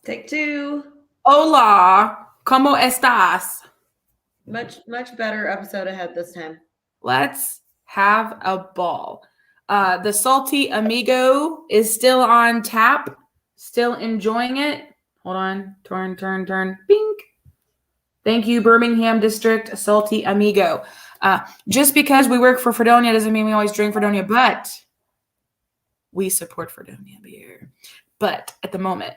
Take two. Hola, ¿cómo estás? Much better episode ahead this time. Let's have a ball. The Salty Amigo is still on tap. Still enjoying it. Hold on. Turn. Bink. Thank you, Birmingham District Salty Amigo. Just because we work for Fredonia doesn't mean we always drink Fredonia, but we support Fredonia beer. But at the moment,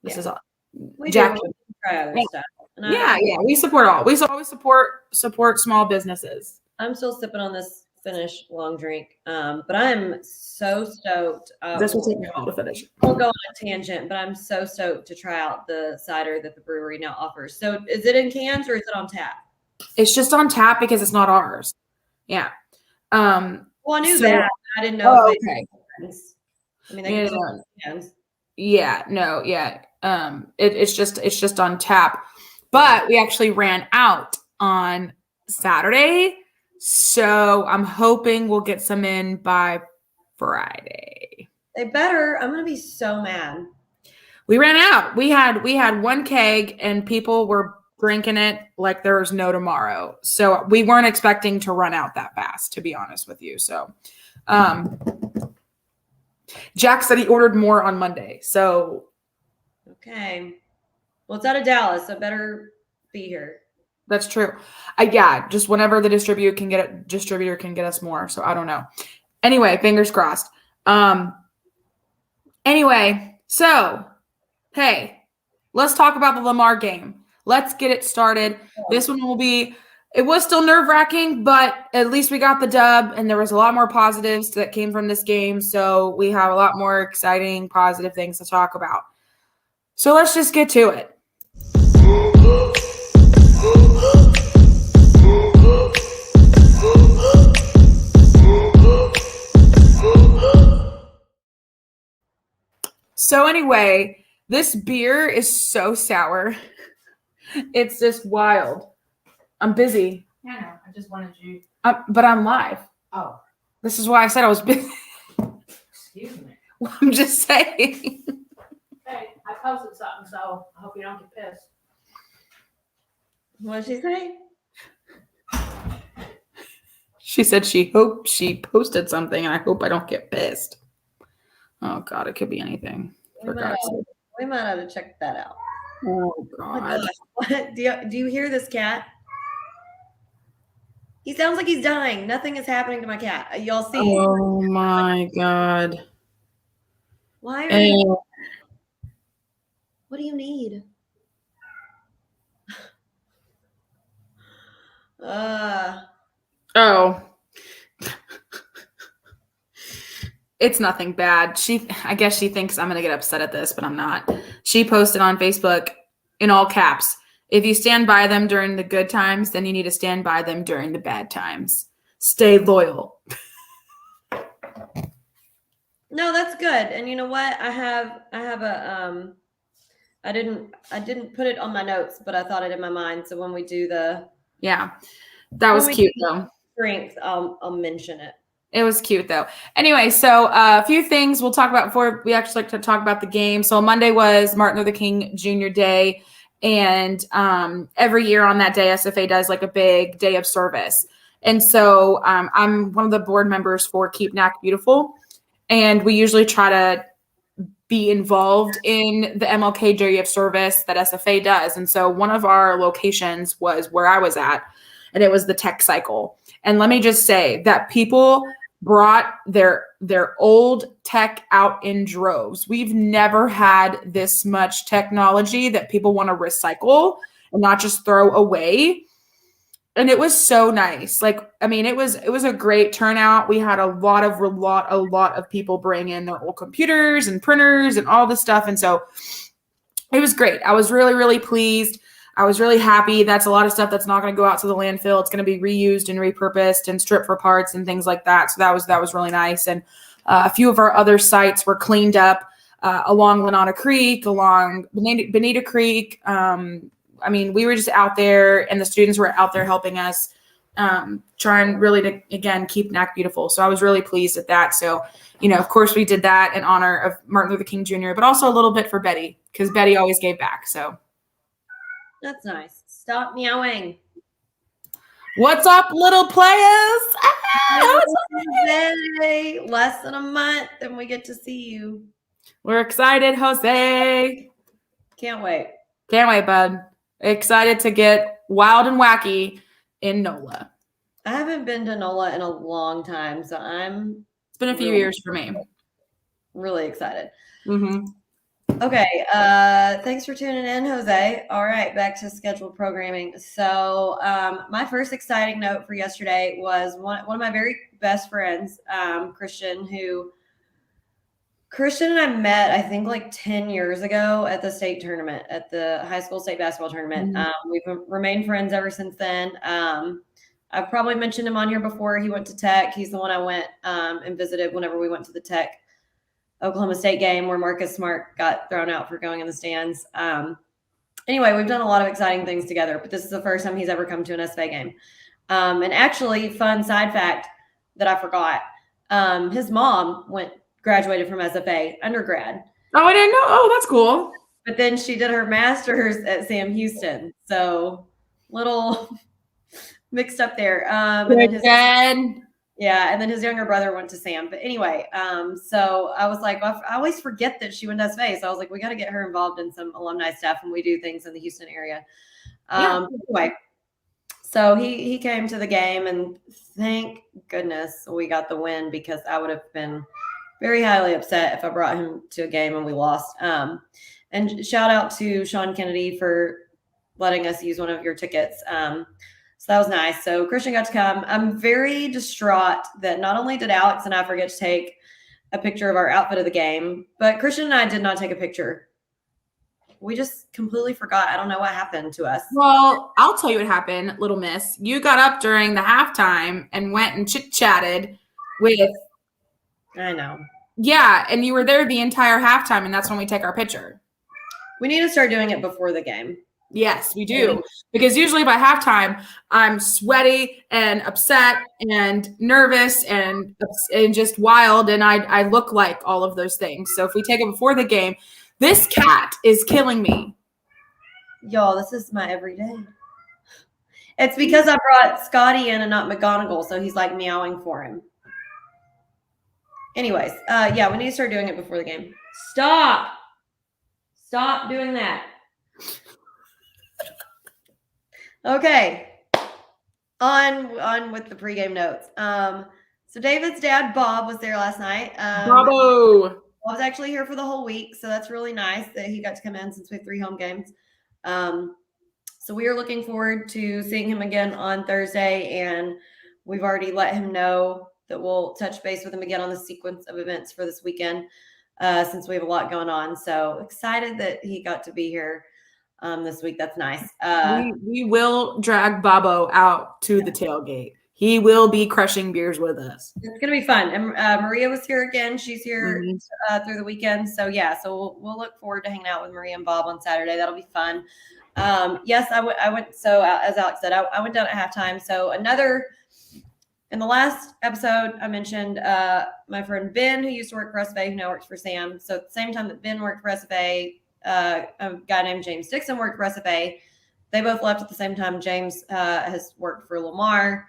this is all. We Jack. Do. Try other stuff. Yeah, we support all. We always support small businesses. I'm still sipping on this Finnish long drink, but I'm so stoked. This will take me a while to finish. We'll go on a tangent, but I'm so stoked to try out the cider that the brewery now offers. So is it in cans or is it on tap? It's just on tap because it's not ours. Yeah. Well, I knew that. I didn't know. Oh, okay. I mean, they can cans. Yeah. No. Yeah. It's just on tap, but we actually ran out on Saturday, so I'm hoping we'll get some in by Friday. They better. I'm gonna be so mad. We ran out. We had one keg, and people were drinking it like there was no tomorrow. So we weren't expecting to run out that fast, to be honest with you. So, Jack said he ordered more on Monday. So. Okay. Well, it's out of Dallas, so better be here. That's true. Yeah, just whenever the distributor can get us more. So I don't know. Anyway, fingers crossed. Anyway, so hey, let's talk about the Lamar game. Let's get it started. This one it was still nerve-wracking, but at least we got the dub, and there was a lot more positives that came from this game. So we have a lot more exciting, positive things to talk about. So let's just get to it. So anyway, this beer is so sour. It's just wild. I'm busy. Yeah, I know. I just wanted you. But I'm live. Oh. This is why I said I was busy. Excuse me. I'm just saying. Hey, I posted something, so I hope you don't get pissed. What did she say? She said she hoped she posted something, and I hope I don't get pissed. Oh, God, it could be anything. We might have to check that out. Oh, God. What? Do you hear this cat? He sounds like he's dying. Nothing is happening to my cat. Y'all see? Oh, my God. Why are you... What do you need? Oh. It's nothing bad. I guess she thinks I'm going to get upset at this, but I'm not. She posted on Facebook in all caps, if you stand by them during the good times, then you need to stand by them during the bad times. Stay loyal. No, that's good. And you know what? I have a I didn't put it on my notes, but I thought it in my mind. So when we do that was cute though. Strength, I'll mention it. It was cute though. Anyway, so a few things we'll talk about before we actually like to talk about the game. So Monday was Martin Luther King Jr. Day, and every year on that day, SFA does like a big day of service. And so I'm one of the board members for Keep NAC Beautiful, and we usually try to be involved in the MLK Day of Service that SFA does. And so one of our locations was where I was at, and it was the Tech Cycle. And let me just say that people brought their old tech out in droves. We've never had this much technology that people want to recycle and not just throw away. And it was so nice. Like, I mean, it was a great turnout. We had a lot of people bring in their old computers and printers and all this stuff. And so it was great. I was really, really pleased. I was really happy. That's a lot of stuff that's not going to go out to the landfill. It's going to be reused and repurposed and stripped for parts and things like that. So that was really nice. And a few of our other sites were cleaned up along Lenana Creek, along Bonita Creek. I mean, we were just out there, and the students were out there helping us trying really to, again, keep NAC beautiful. So I was really pleased at that. So, of course we did that in honor of Martin Luther King Jr., but also a little bit for Betty because Betty always gave back. So That's nice. Stop meowing. what's up, little players? Jose, less than a month and we get to see you. We're excited, Jose. Can't wait. Can't wait, bud. Excited to get wild and wacky in NOLA. I haven't been to NOLA in a long time, so It's been a few years for me. Really excited. Mm-hmm. Okay, thanks for tuning in, Jose. All right, back to scheduled programming. So my first exciting note for yesterday was one of my very best friends, Christian and I met, I think, like 10 years ago at the state tournament, at the high school state basketball tournament. Mm-hmm. We've remained friends ever since then. I've probably mentioned him on here before. He went to Tech. He's the one I went and visited whenever we went to the Tech Oklahoma State game where Marcus Smart got thrown out for going in the stands. Anyway, we've done a lot of exciting things together, but this is the first time he's ever come to an SFA game. And actually, fun side fact that I forgot, his mom graduated from SFA undergrad. Oh, I didn't know. Oh, that's cool. But then she did her master's at Sam Houston. So little mixed up there. And then his younger brother went to Sam. But anyway, so I was like, well, I always forget that she went to SFA. So I was like, we got to get her involved in some alumni stuff when we do things in the Houston area. Anyway, so he came to the game, and thank goodness we got the win, because I would have been very highly upset if I brought him to a game and we lost. And shout out to Sean Kennedy for letting us use one of your tickets. So that was nice. So Christian got to come. I'm very distraught that not only did Alex and I forget to take a picture of our outfit of the game, but Christian and I did not take a picture. We just completely forgot. I don't know what happened to us. Well, I'll tell you what happened, little miss. You got up during the halftime and went and chit-chatted with... I know. Yeah, and you were there the entire halftime, and that's when we take our picture. We need to start doing it before the game. Yes, we do. Because usually by halftime, I'm sweaty and upset and nervous and just wild, and I look like all of those things. So if we take it before the game, this cat is killing me. Y'all, this is my everyday. It's because I brought Scotty in and not McGonagall, so he's like meowing for him. Anyways, yeah, we need to start doing it before the game. Stop doing that. Okay, on with the pregame notes. So David's dad, Bob, was there last night. Bravo. Bob's actually here for the whole week, so that's really nice that he got to come in since we have 3 home games. So we are looking forward to seeing him again on Thursday, and we've already let him know that we'll touch base with him again on the sequence of events for this weekend, since we have a lot going on. So excited that he got to be here this week. That's nice. We will drag Bobo out to the tailgate. He will be crushing beers with us. It's going to be fun. And Maria was here again. She's here through the weekend. So, yeah, so we'll look forward to hanging out with Maria and Bob on Saturday. That'll be fun. Yes, I went. So, as Alex said, I went down at halftime. So, in the last episode, I mentioned my friend Ben, who used to work for SFA, who now works for Sam. So, at the same time that Ben worked for SFA, a guy named James Dixon worked for SFA. They both left at the same time. James has worked for Lamar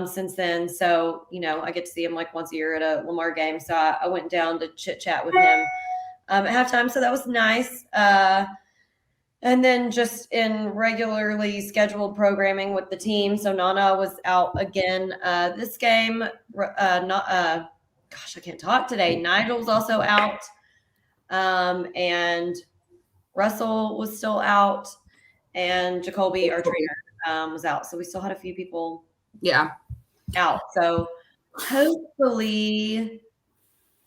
since then. So, I get to see him like once a year at a Lamar game. So I went down to chit chat with him at halftime. So that was nice. And then just in regularly scheduled programming with the team. So Nana was out again this game. I can't talk today. Nigel's also out. And Russell was still out. And Jacoby, our trainer, was out. So we still had a few people out. So hopefully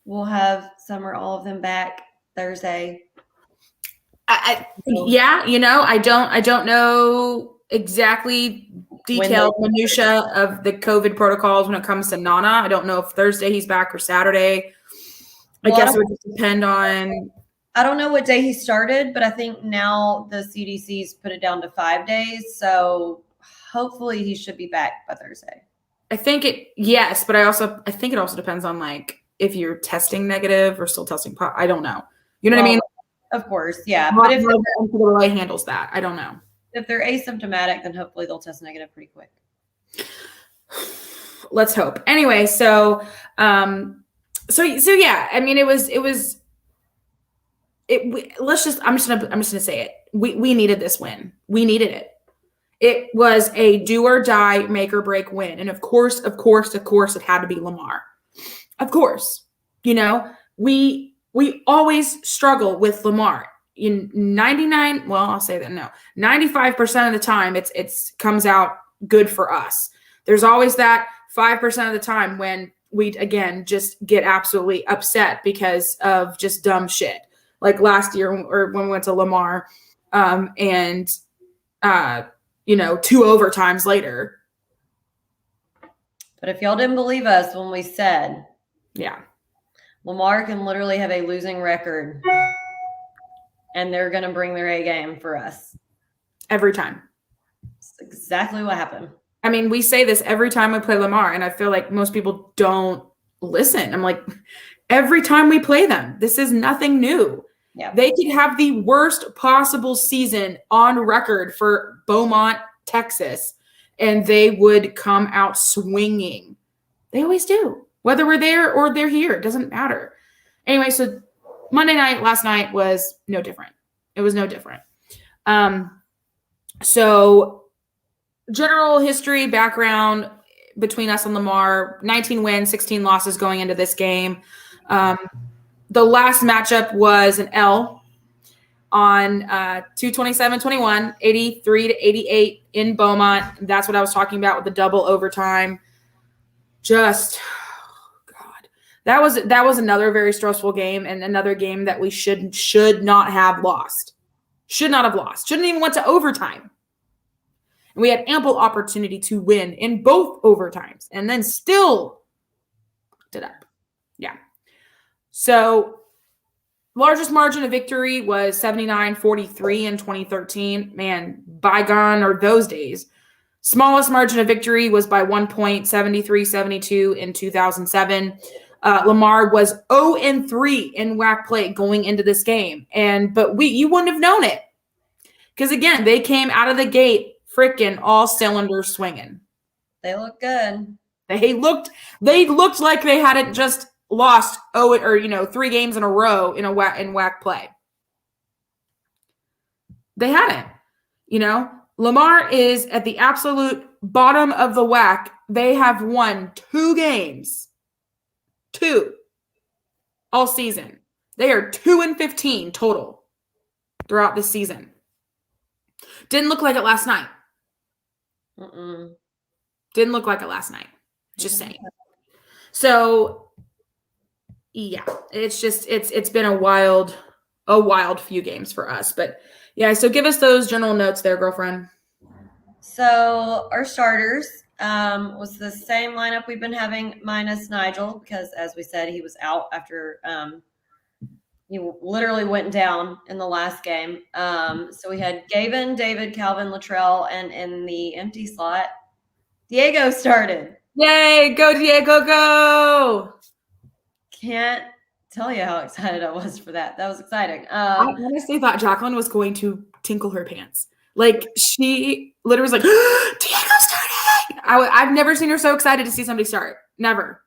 we'll have some or all of them back Thursday. I don't know exactly detailed minutia of the COVID protocols when it comes to Nana. I don't know if Thursday he's back or Saturday. I guess it would just depend on. I don't know what day he started, but I think now the CDC's put it down to 5 days. So hopefully he should be back by Thursday. I think but I think it also depends on like if you're testing negative or still testing positive. I don't know. You know what I mean? Of course, yeah. But if NCAA handles that, I don't know. If they're asymptomatic, then hopefully they'll test negative pretty quick. Let's hope. Anyway, so yeah. I mean, I'm just gonna say it. We needed this win. We needed it. It was a do or die, make or break win. And of course, it had to be Lamar. Of course, we always struggle with Lamar. In 95% of the time, it's comes out good for us. There's always that 5% of the time when we, again, just get absolutely upset because of just dumb shit. Like last year or when we went to Lamar and 2 overtimes later. But if y'all didn't believe us when we said, yeah, Lamar can literally have a losing record and they're going to bring their A game for us. Every time. That's exactly what happened. I mean, we say this every time we play Lamar, and I feel like most people don't listen. I'm like, every time we play them, this is nothing new. Yeah. They could have the worst possible season on record for Beaumont, Texas, and they would come out swinging. They always do. Whether we're there or they're here, it doesn't matter. Anyway, so Monday night, last night was no different. It was no different. So general history, background between us and Lamar, 19 wins, 16 losses going into this game. The last matchup was an L on 2/27/21, 83-88 in Beaumont. That's what I was talking about with the double overtime. Just God. That was another very stressful game and another game that we should not have lost. Should not have lost. Shouldn't even went to overtime. And we had ample opportunity to win in both overtimes and then still fucked it up. Yeah. So largest margin of victory was 79-43 in 2013. Man, bygone are those days. Smallest margin of victory was by 1 point, 73-72 in 2007. Lamar was 0-3 in WAC play going into this game. But you wouldn't have known it. Because again, they came out of the gate freaking all cylinders swinging. They look good. They looked like they hadn't just lost 3 games in a row in WAC play. They hadn't. Lamar is at the absolute bottom of the WAC. They have won 2 games. 2 all season. They are 2-15 total throughout the season. Didn't look like it last night. Didn't look like it last night. Just saying. So yeah, it's been a wild few games for us. But yeah, so give us those general notes there, girlfriend. So our starters was the same lineup we've been having minus Nigel because, as we said, he was out after he literally went down in the last game. So we had Gavin, David, Calvin, Latrell, and in the empty slot, Diego started. Yay, go Diego, go! Can't tell you how excited I was for that. That was exciting. I honestly thought Jacqueline was going to tinkle her pants. Like, she literally was like, Diego started! I've never seen her so excited to see somebody start. Never.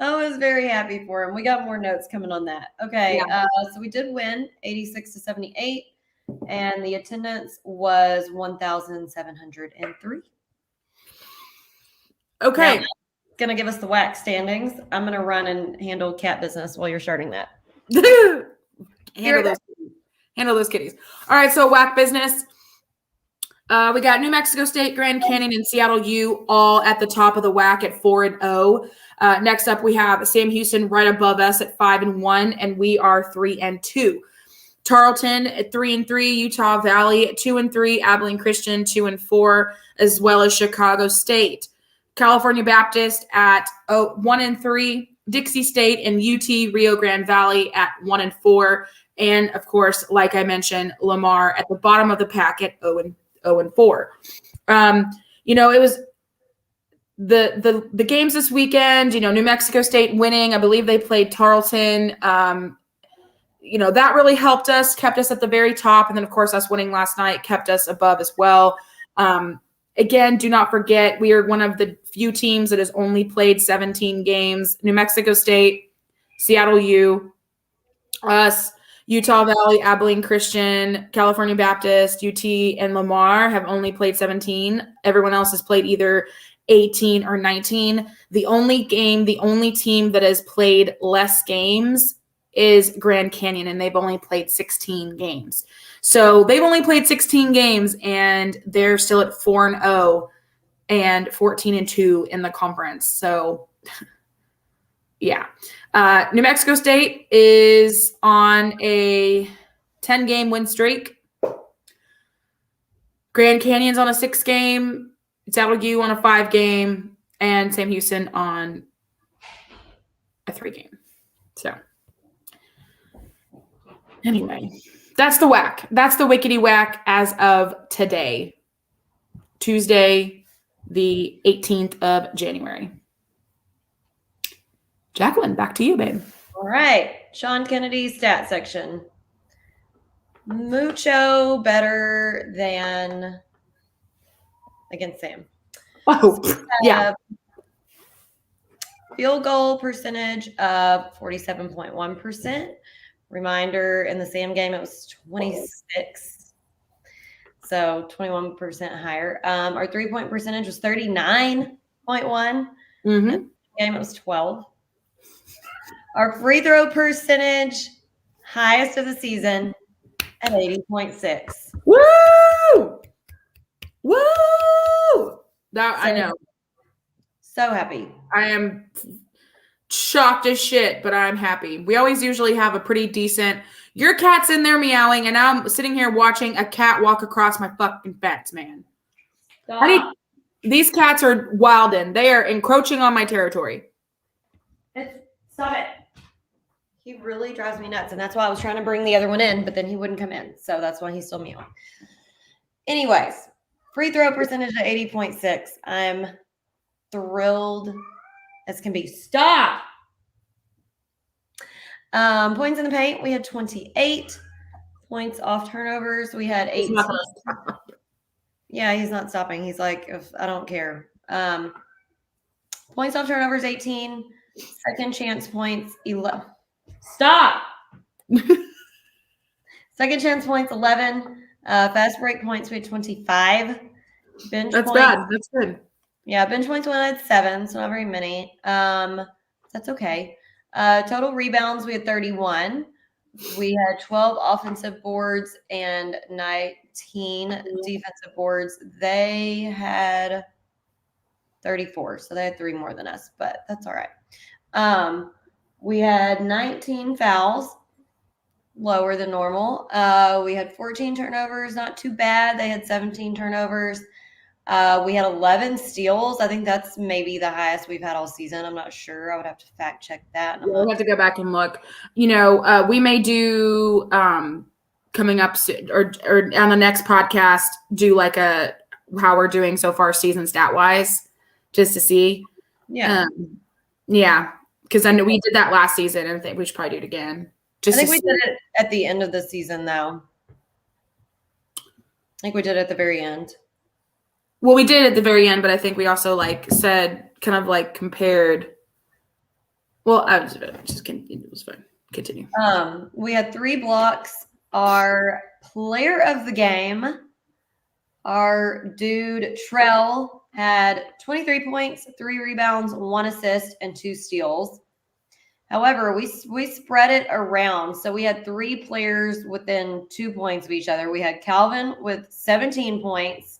I was very happy for him. We got more notes coming on that. Okay, yeah. So we did win 86-78, and the attendance was 1,703. Okay. Now, going to give us the WAC standings. I'm going to run and handle cat business while you're starting that. Handle those kitties. All right, so WAC business. We got New Mexico State, Grand Canyon, and Seattle U all at the top of the WAC at 4-0. Next up, we have Sam Houston right above us at 5-1, and we are 3-2. Tarleton at 3-3, Utah Valley at 2-3, Abilene Christian 2-4, as well as Chicago State. California Baptist at 1-3, Dixie State and UT Rio Grande Valley at 1-4, and of course, like I mentioned, Lamar at the bottom of the pack at 0-4. It was the games this weekend, New Mexico State winning. I believe they played Tarleton. That really helped us, kept us at the very top. And then, of course, us winning last night kept us above as well. Again, do not forget, we are one of the few teams that has only played 17 games. New Mexico State, Seattle U, us, Utah Valley, Abilene Christian, California Baptist, UT, and Lamar have only played 17. Everyone else has played either 18 or 19. The only team that has played less games is Grand Canyon, and they've only played 16 games. So they've only played 16 games, and they're still at 4-0 and 14-2 in the conference. So, yeah. New Mexico State is on a 10-game win streak. Grand Canyon's on a 6-game. Seattle U on a 5-game, and Sam Houston on a 3-game. So, anyway, that's the whack. That's the wickety whack as of today, Tuesday, the 18th of January. Jacqueline, back to you, babe. All right. Sean Kennedy's stat section. Mucho better than against Sam. Oh, yeah. Field goal percentage of 47.1%. Reminder, in the Sam game, it was 26. So 21% higher. Our 3-point percentage was 39.1. Mm-hmm. In the game, it was 12. Our free throw percentage, highest of the season, at 80.6. Woo! Woo! I know. So happy. I am shocked as shit, but I'm happy. We always usually have a pretty decent. Your cat's in there meowing, and now I'm sitting here watching a cat walk across my fucking fence, man. These cats are wildin'. They are encroaching on my territory. Stop it. He really drives me nuts, and that's why I was trying to bring the other one in, but then he wouldn't come in, so that's why he's still meowing. Anyways, free throw percentage at 80.6. I'm thrilled as can be. Stop. Points in the paint, we had 28. Points off turnovers, we had 18. Yeah, he's not stopping. He's like, I don't care. Points off turnovers, 18. Second chance points, 11. Stop. Second chance points, 11. Fast break points, we had 25. Bench That's points, bad. That's good. Yeah, bench points we had 7, so not very many. That's okay. Total rebounds, we had 31. We had 12 offensive boards and 19 defensive boards. They had 34, so they had 3 more than us, but that's all right. We had 19 fouls, lower than normal. We had 14 turnovers, not too bad. They had 17 turnovers. We had 11 steals. I think that's maybe the highest we've had all season. I'm not sure. I would have to fact check that. We'll have to go back and look. We may do coming up soon, or on the next podcast, do like how we're doing so far season stat wise, just to see. Yeah. Yeah. Because I know we did that last season, and I think we should probably do it again. I think we did it at the end of the season, though. I think we did it at the very end. Well, we did at the very end, but I think we also said kind of compared. Well, I was just kidding. It was fine. Continue. We had 3 blocks. Our player of the game, our dude Trell, had 23 points, 3 rebounds, 1 assist, and 2 steals. However, we spread it around. So we had 3 players within 2 points of each other. We had Calvin with 17 points,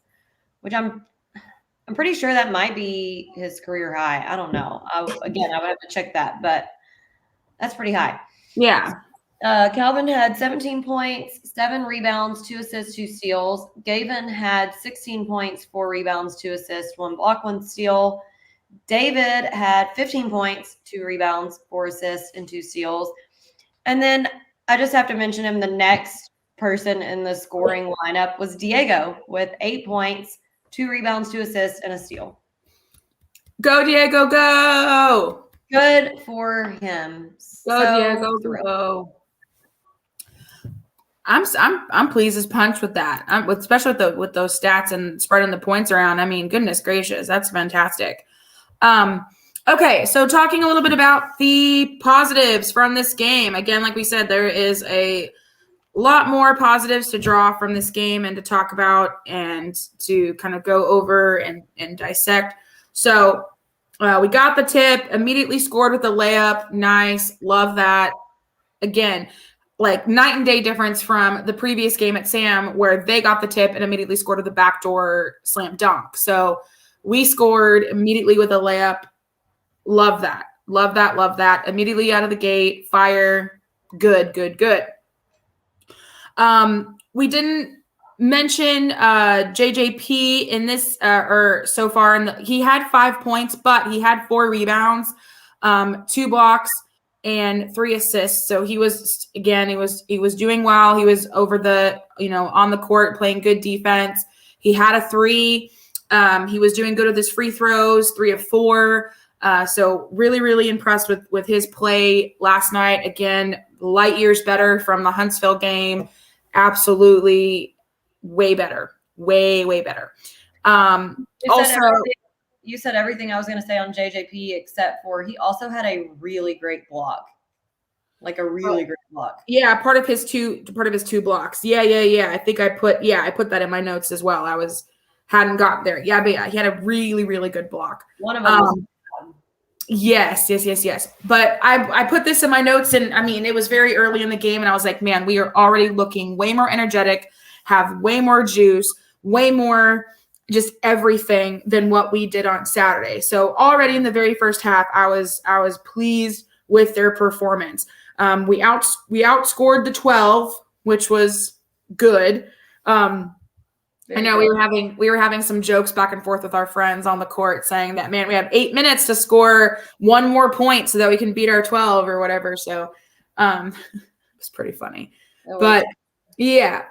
which I'm pretty sure that might be his career high. I don't know. I would have to check that, but that's pretty high. Yeah. Calvin had 17 points, 7 rebounds, 2 assists, 2 steals. Gavin had 16 points, 4 rebounds, 2 assists, 1 block, 1 steal. David had 15 points, 2 rebounds, 4 assists, and 2 steals. And then I just have to mention him. The next person in the scoring lineup was Diego with 8 points, 2 rebounds, 2 assists, and a steal. Go, Diego, go. Good for him. Go, Diego, go. I'm pleased as punch with that. Especially with those stats and spreading the points around. I mean, goodness gracious, that's fantastic. Okay, so talking a little bit about the positives from this game. Again, like we said, there is a lot more positives to draw from this game and to talk about and to kind of go over and dissect. So we got the tip, immediately scored with a layup. Nice. Love that. Again, like night and day difference from the previous game at Sam where they got the tip and immediately scored with a backdoor slam dunk. So we scored immediately with a layup. Love that. Love that. Love that. Immediately out of the gate. Fire. Good, good, good. We didn't mention JJP in this or so far. He had 5 points, but he had 4 rebounds, 2 blocks, and 3 assists. So he was doing well. He was over on the court playing good defense. He had a 3. He was doing good with his free throws, 3 of 4. So really, really impressed with his play last night. Again, light years better from the Huntsville game. Absolutely way better. Way, way better. You said everything I was going to say on JJP except for he also had a really great block. Like a really great block. Yeah, part of his two blocks. Yeah. I think I put that in my notes as well. Hadn't gotten there. Yeah, but yeah, he had a really, really good block. One of them Yes. But I put this in my notes, and I mean, it was very early in the game, and I was like, man, we are already looking way more energetic, have way more juice, way more just everything than what we did on Saturday. So already in the very first half, I was pleased with their performance. We outscored the 12, which was good. I know we were having some jokes back and forth with our friends on the court saying that, man, we have 8 minutes to score 1 more point so that we can beat our 12 or whatever. So it's pretty funny. But yeah,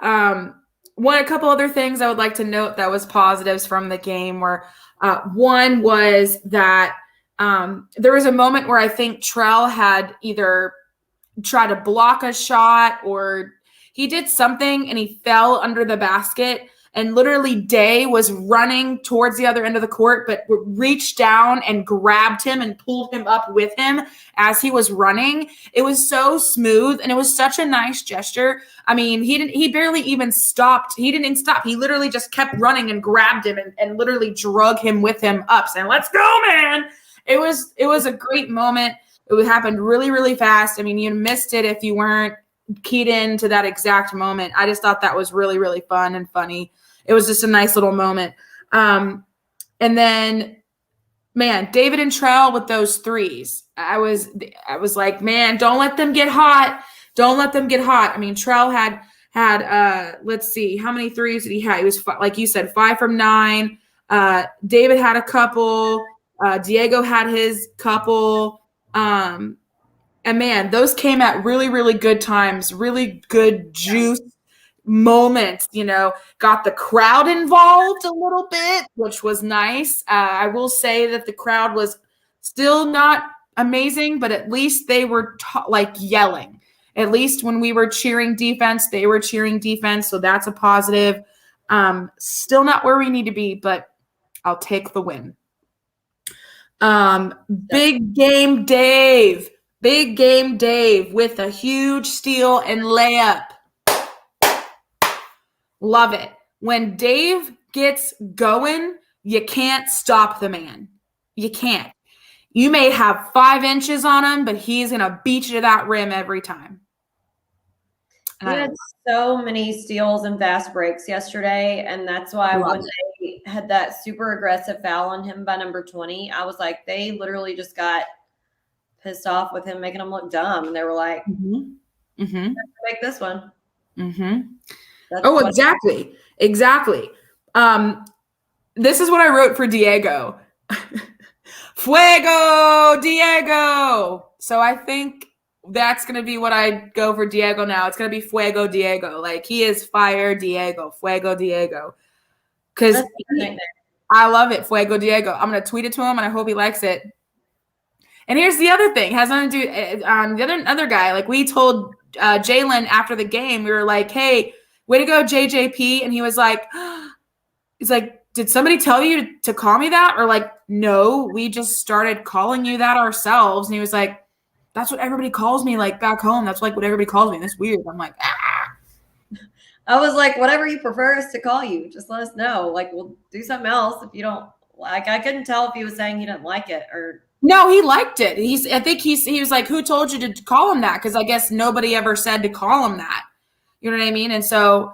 a couple other things I would like to note that was positives from the game were one was that there was a moment where I think Trell had either tried to block a shot or he did something and he fell under the basket. And literally Day was running towards the other end of the court, but reached down and grabbed him and pulled him up with him as he was running. It was so smooth and it was such a nice gesture. I mean, he barely even stopped. He didn't stop. He literally just kept running and grabbed him and literally drug him with him up saying, let's go, man. It was a great moment. It happened really, really fast. I mean, you missed it if you weren't keyed into that exact moment. I just thought that was really, really fun and funny. It was just a nice little moment. And then, man, David and Trell with those threes. I was like, man, don't let them get hot. Don't let them get hot. I mean, Trell had let's see, how many threes did he have? He was, like you said, 5 from 9. David had a couple. Diego had his couple. And man, those came at really, really good times, really good juice moments, got the crowd involved a little bit, which was nice. I will say that the crowd was still not amazing, but at least they were yelling. At least when we were cheering defense, they were cheering defense. So that's a positive. Still not where we need to be, but I'll take the win. Big game Dave with a huge steal and layup. Love it. When Dave gets going, you can't stop the man. You can't. You may have 5 inches on him, but he's going to beat you to that rim every time. He had so many steals and fast breaks yesterday, and that's why when they had that super aggressive foul on him by number 20, I was like, they literally just got pissed off with him making him look dumb, and they were like, make this one. Exactly. This is what I wrote for Diego. Fuego, Diego. So I think that's going to be what I go for Diego now. It's going to be Fuego, Diego. Like, he is fire, Diego. Fuego, Diego. Because I love it. Fuego Diego. I'm going to tweet it to him, and I hope he likes it. And here's the other thing. It has nothing to do the other guy. Like, we told Jalen after the game, we were like, hey, way to go, JJP. And he was like, he's like, did somebody tell you to call me that? Or like, no, we just started calling you that ourselves. And he was like, that's what everybody calls me, like, back home. That's like what everybody calls me. That's weird. I'm like, I was like, whatever you prefer us to call you, just let us know. Like, we'll do something else if you don't like. I couldn't tell if he was saying he didn't like it or. No, he liked it. I think he was like, who told you to call him that? Because I guess nobody ever said to call him that. You know what I mean? And so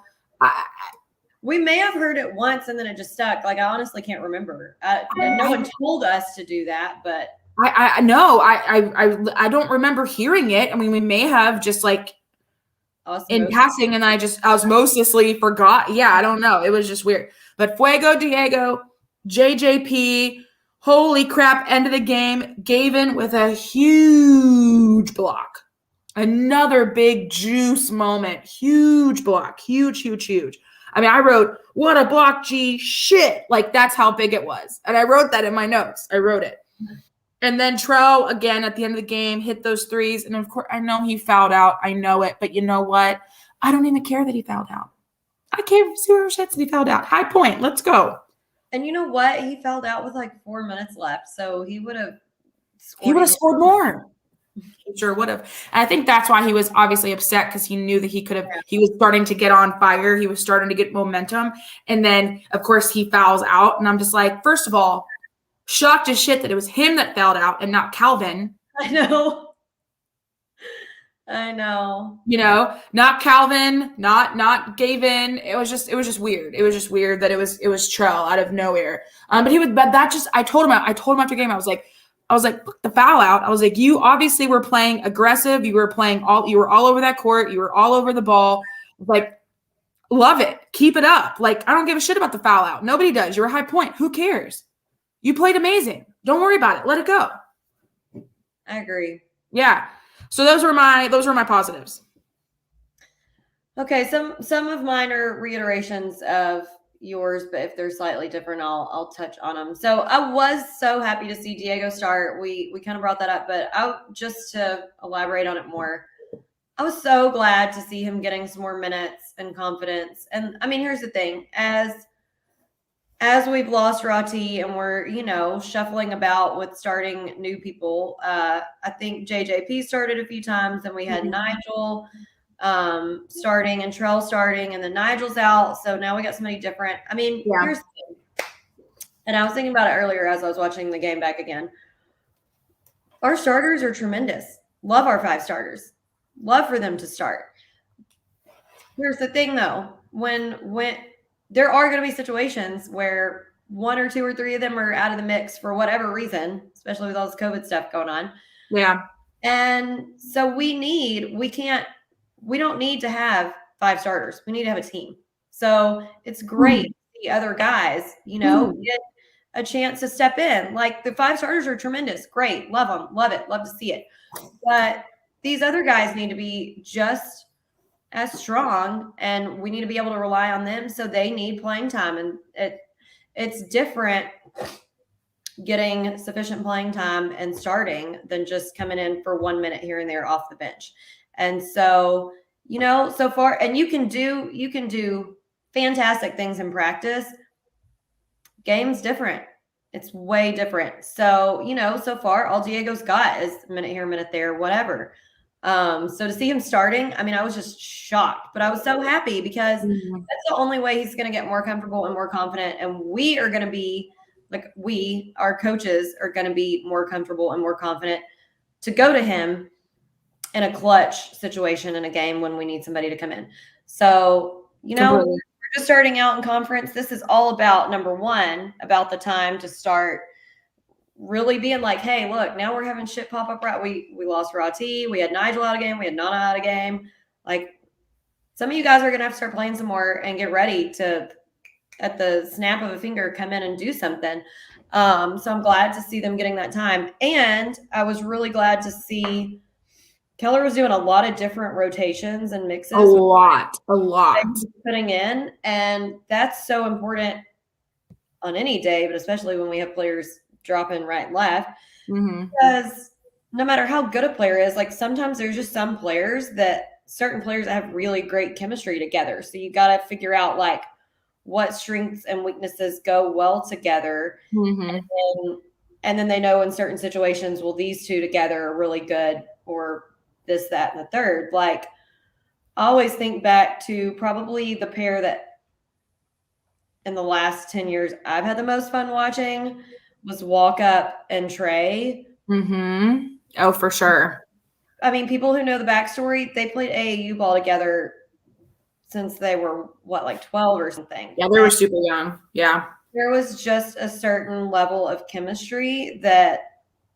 we may have heard it once and then it just stuck. Like, I honestly can't remember. No one told us to do that, but I don't remember hearing it. I mean, we may have just like in passing, and I just osmosisly forgot. Yeah, I don't know. It was just weird. But Fuego Diego, JJP, holy crap, end of the game. Gavin with a huge block. Another big juice moment. Huge block. Huge. I mean, I wrote, what a block, G, shit. Like, that's how big it was. And I wrote that in my notes. I wrote it. And then Trell, again, at the end of the game, hit those threes. And, of course, I know he fouled out. I know it. But you know what? I don't even care that he fouled out. I can't see where shits that he fouled out. High point. Let's go. And you know what? He fouled out with like 4 minutes left. So he would have scored more. He sure would have. And I think that's why he was obviously upset, because he knew that he could have. He was starting to get on fire. He was starting to get momentum. And then, of course, he fouls out. And I'm just like, first of all, shocked as shit that it was him that fouled out and not Calvin. I know. You know, not Calvin, not Gavin. It was just weird. It was just weird that it was Trell out of nowhere. But I told him after the game, I was like, fuck the foul out. I was like, you obviously were playing aggressive. You were all over that court. You were all over the ball. Like, love it. Keep it up. Like, I don't give a shit about the foul out. Nobody does. You're a high point. Who cares? You played amazing. Don't worry about it. Let it go. I agree. Yeah. So those were my positives. Okay. Some of mine are reiterations of yours, but if they're slightly different, I'll touch on them. So I was so happy to see Diego start. We kind of brought that up, but just to elaborate on it more, I was so glad to see him getting some more minutes and confidence. And I mean, here's the thing, as we've lost Rati and we're, shuffling about with starting new people, I think JJP started a few times, and we had Nigel starting and Trell starting, and then Nigel's out. So now we got somebody different. I mean, here's the thing. And I was thinking about it earlier as I was watching the game back again. Our starters are tremendous. Love our 5 starters. Love for them to start. Here's the thing, though. When there are going to be situations where 1 or 2 or 3 of them are out of the mix for whatever reason, especially with all this COVID stuff going on. Yeah. And so we don't need to have 5 starters. We need to have a team. So it's great to see other guys, get a chance to step in. Like, the 5 starters are tremendous. Great. Love them. Love it. Love to see it. But these other guys need to be just as strong, and we need to be able to rely on them. So they need playing time, and it's different getting sufficient playing time and starting than just coming in for 1 minute here and there off the bench. And so, so far, and you can do fantastic things in practice. Game's different. It's way different. So, so far all Diego's got is a minute here, a minute there, whatever. So to see him starting, I mean, I was just shocked, but I was so happy because that's the only way he's going to get more comfortable and more confident. And we are going to be our coaches are going to be more comfortable and more confident to go to him in a clutch situation in a game when we need somebody to come in. So, we're just starting out in conference. This is all about, number one, about the time to start really being like, hey, look, now we're having shit pop up. Right. We lost Rati. We had Nigel out of game. We had Nana out of game. Like, some of you guys are going to have to start playing some more and get ready to, at the snap of a finger, come in and do something. So I'm glad to see them getting that time. And I was really glad to see Keller was doing a lot of different rotations and mixes. A lot. Putting in. And that's so important on any day, but especially when we have players drop in right and left. Mm-hmm. Because no matter how good a player is, like sometimes there's just some players that certain players that have really great chemistry together. So you got to figure out like what strengths and weaknesses go well together. Mm-hmm. And then they know in certain situations, well, these two together are really good, or this, that, and the third. Like, I always think back to probably the pair that in the last 10 years I've had the most fun watching was Walk Up and Trey. Mm-hmm. Oh, for sure. I mean, people who know the backstory, they played AAU ball together since they were, like 12 or something. Yeah, they were super young. Yeah. There was just a certain level of chemistry that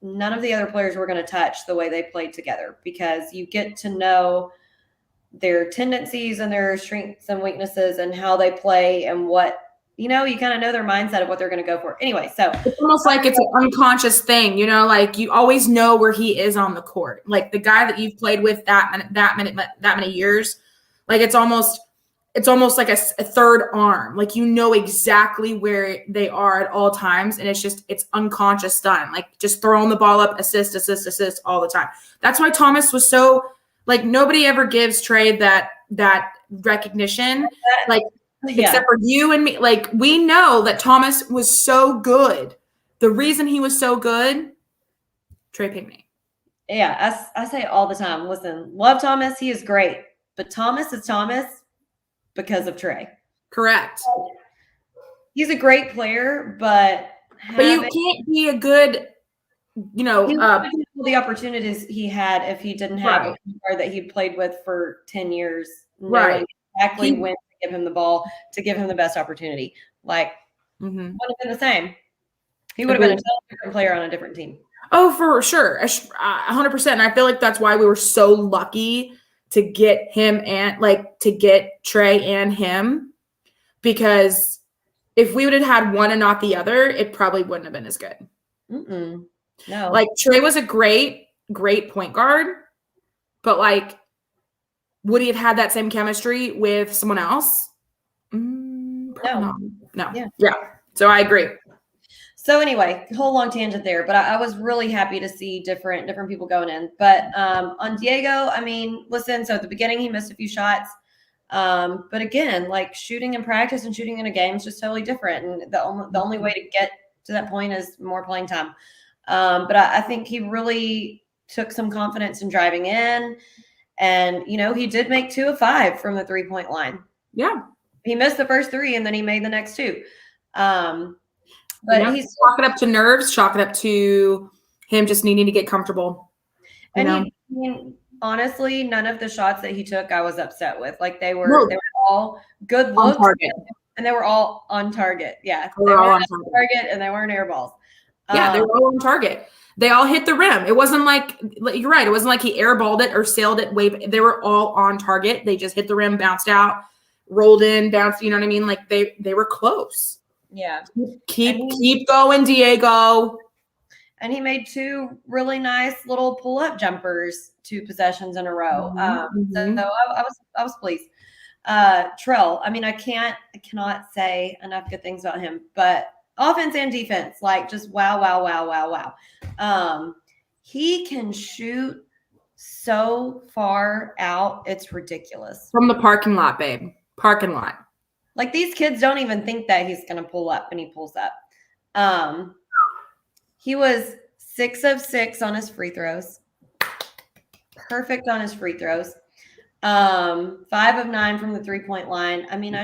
none of the other players were going to touch the way they played together, because you get to know their tendencies and their strengths and weaknesses and how they play and what, you kind of know their mindset of what they're going to go for. Anyway, so it's almost like it's an unconscious thing, like you always know where he is on the court. Like the guy that you've played with that many years, like it's almost like a third arm. Like you know exactly where they are at all times, and it's unconscious stun. Like just throwing the ball up, assist all the time. That's why Thomas was so, like, nobody ever gives Trey that recognition. Like, except for you and me. Like, we know that Thomas was so good. The reason he was so good, Trey Pinckney. Yeah, I say it all the time. Listen, love Thomas. He is great. But Thomas is Thomas because of Trey. Correct. He's a great player, but you can't be a good, the opportunities he had if he didn't have a player that he played with for 10 years, knowing exactly when to give him the ball to give him the best opportunity. Like, would have been the same. He would have been a totally different player on a different team. Oh, for sure. 100%. And I feel like that's why we were so lucky to get him and to get Trey and him, because if we would have had one and not the other, it probably wouldn't have been as good. No. Like Trey was a great point guard, but would he have had that same chemistry with someone else? No. Yeah. So I agree. So anyway, whole long tangent there, but I was really happy to see different people going in. But on Diego, I mean, listen, so at the beginning he missed a few shots. But again, like shooting in practice and shooting in a game is just totally different. And the only way to get to that point is more playing time. But I think he really took some confidence in driving in. And, he did make 2 of 5 from the 3-point line. Yeah. He missed the first 3 and then he made the next 2. But he's chalk it up to nerves, chalk it up to him just needing to get comfortable. Honestly, none of the shots that he took I was upset with. Like they were all good looks, and they were all on target. Yeah, they were all on target, and they weren't air balls. Yeah, they were all on target. They all hit the rim. It wasn't like you're right. It wasn't like he airballed it or sailed it way. They were all on target. They just hit the rim, bounced out, rolled in, bounced. You know what I mean? Like they were close. Yeah. Keep going, Diego. And he made 2 really nice little pull-up jumpers 2 possessions in a row. So I was pleased. Trell, I mean, I cannot say enough good things about him, but offense and defense, like just wow. He can shoot so far out, it's ridiculous. From the parking lot, babe. Parking lot. Like these kids don't even think that he's going to pull up, and he pulls up. He was 6 of 6 on his free throws. Perfect on his free throws. 5 of 9 from the 3-point line. I mean,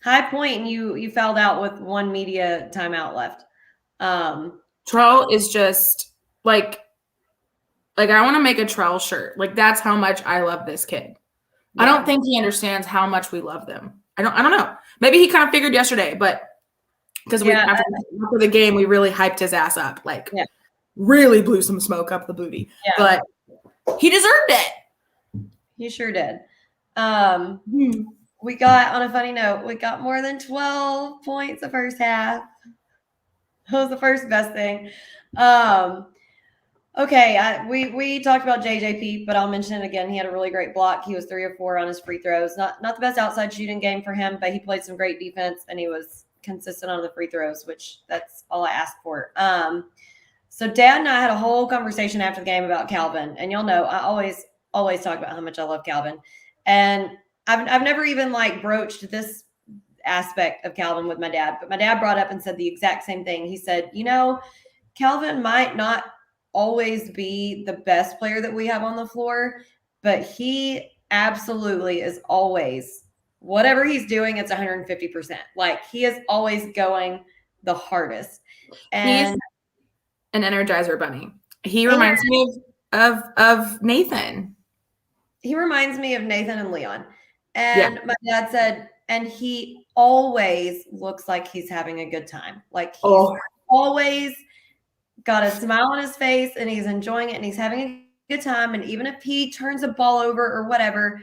high point, and you fouled out with 1 media timeout left. Trell is just like I want to make a Trell shirt. Like that's how much I love this kid. Yeah. I don't think he understands how much we love them. I don't know. Maybe he kind of figured yesterday, but because after the game, we really hyped his ass up. Really blew some smoke up the booty. Yeah. But he deserved it. He sure did. We got, on a funny note, we got more than 12 points the first half. That was the first best thing. Okay, we talked about JJP, but I'll mention it again. He had a really great block. He was 3 of 4 on his free throws. Not the best outside shooting game for him, but he played some great defense and he was consistent on the free throws, which that's all I asked for. So Dad and I had a whole conversation after the game about Calvin, and y'all know I always talk about how much I love Calvin, and I've never even like broached this aspect of Calvin with my dad, but my dad brought up and said the exact same thing. He said, Calvin might not always be the best player that we have on the floor, but he absolutely is always, whatever he's doing, it's 150%. Like he is always going the hardest. And he's an Energizer bunny. He reminds me of Nathan. He reminds me of Nathan and Leon. And my dad said, and he always looks like he's having a good time. Like he's always got a smile on his face and he's enjoying it and he's having a good time. And even if he turns a ball over or whatever,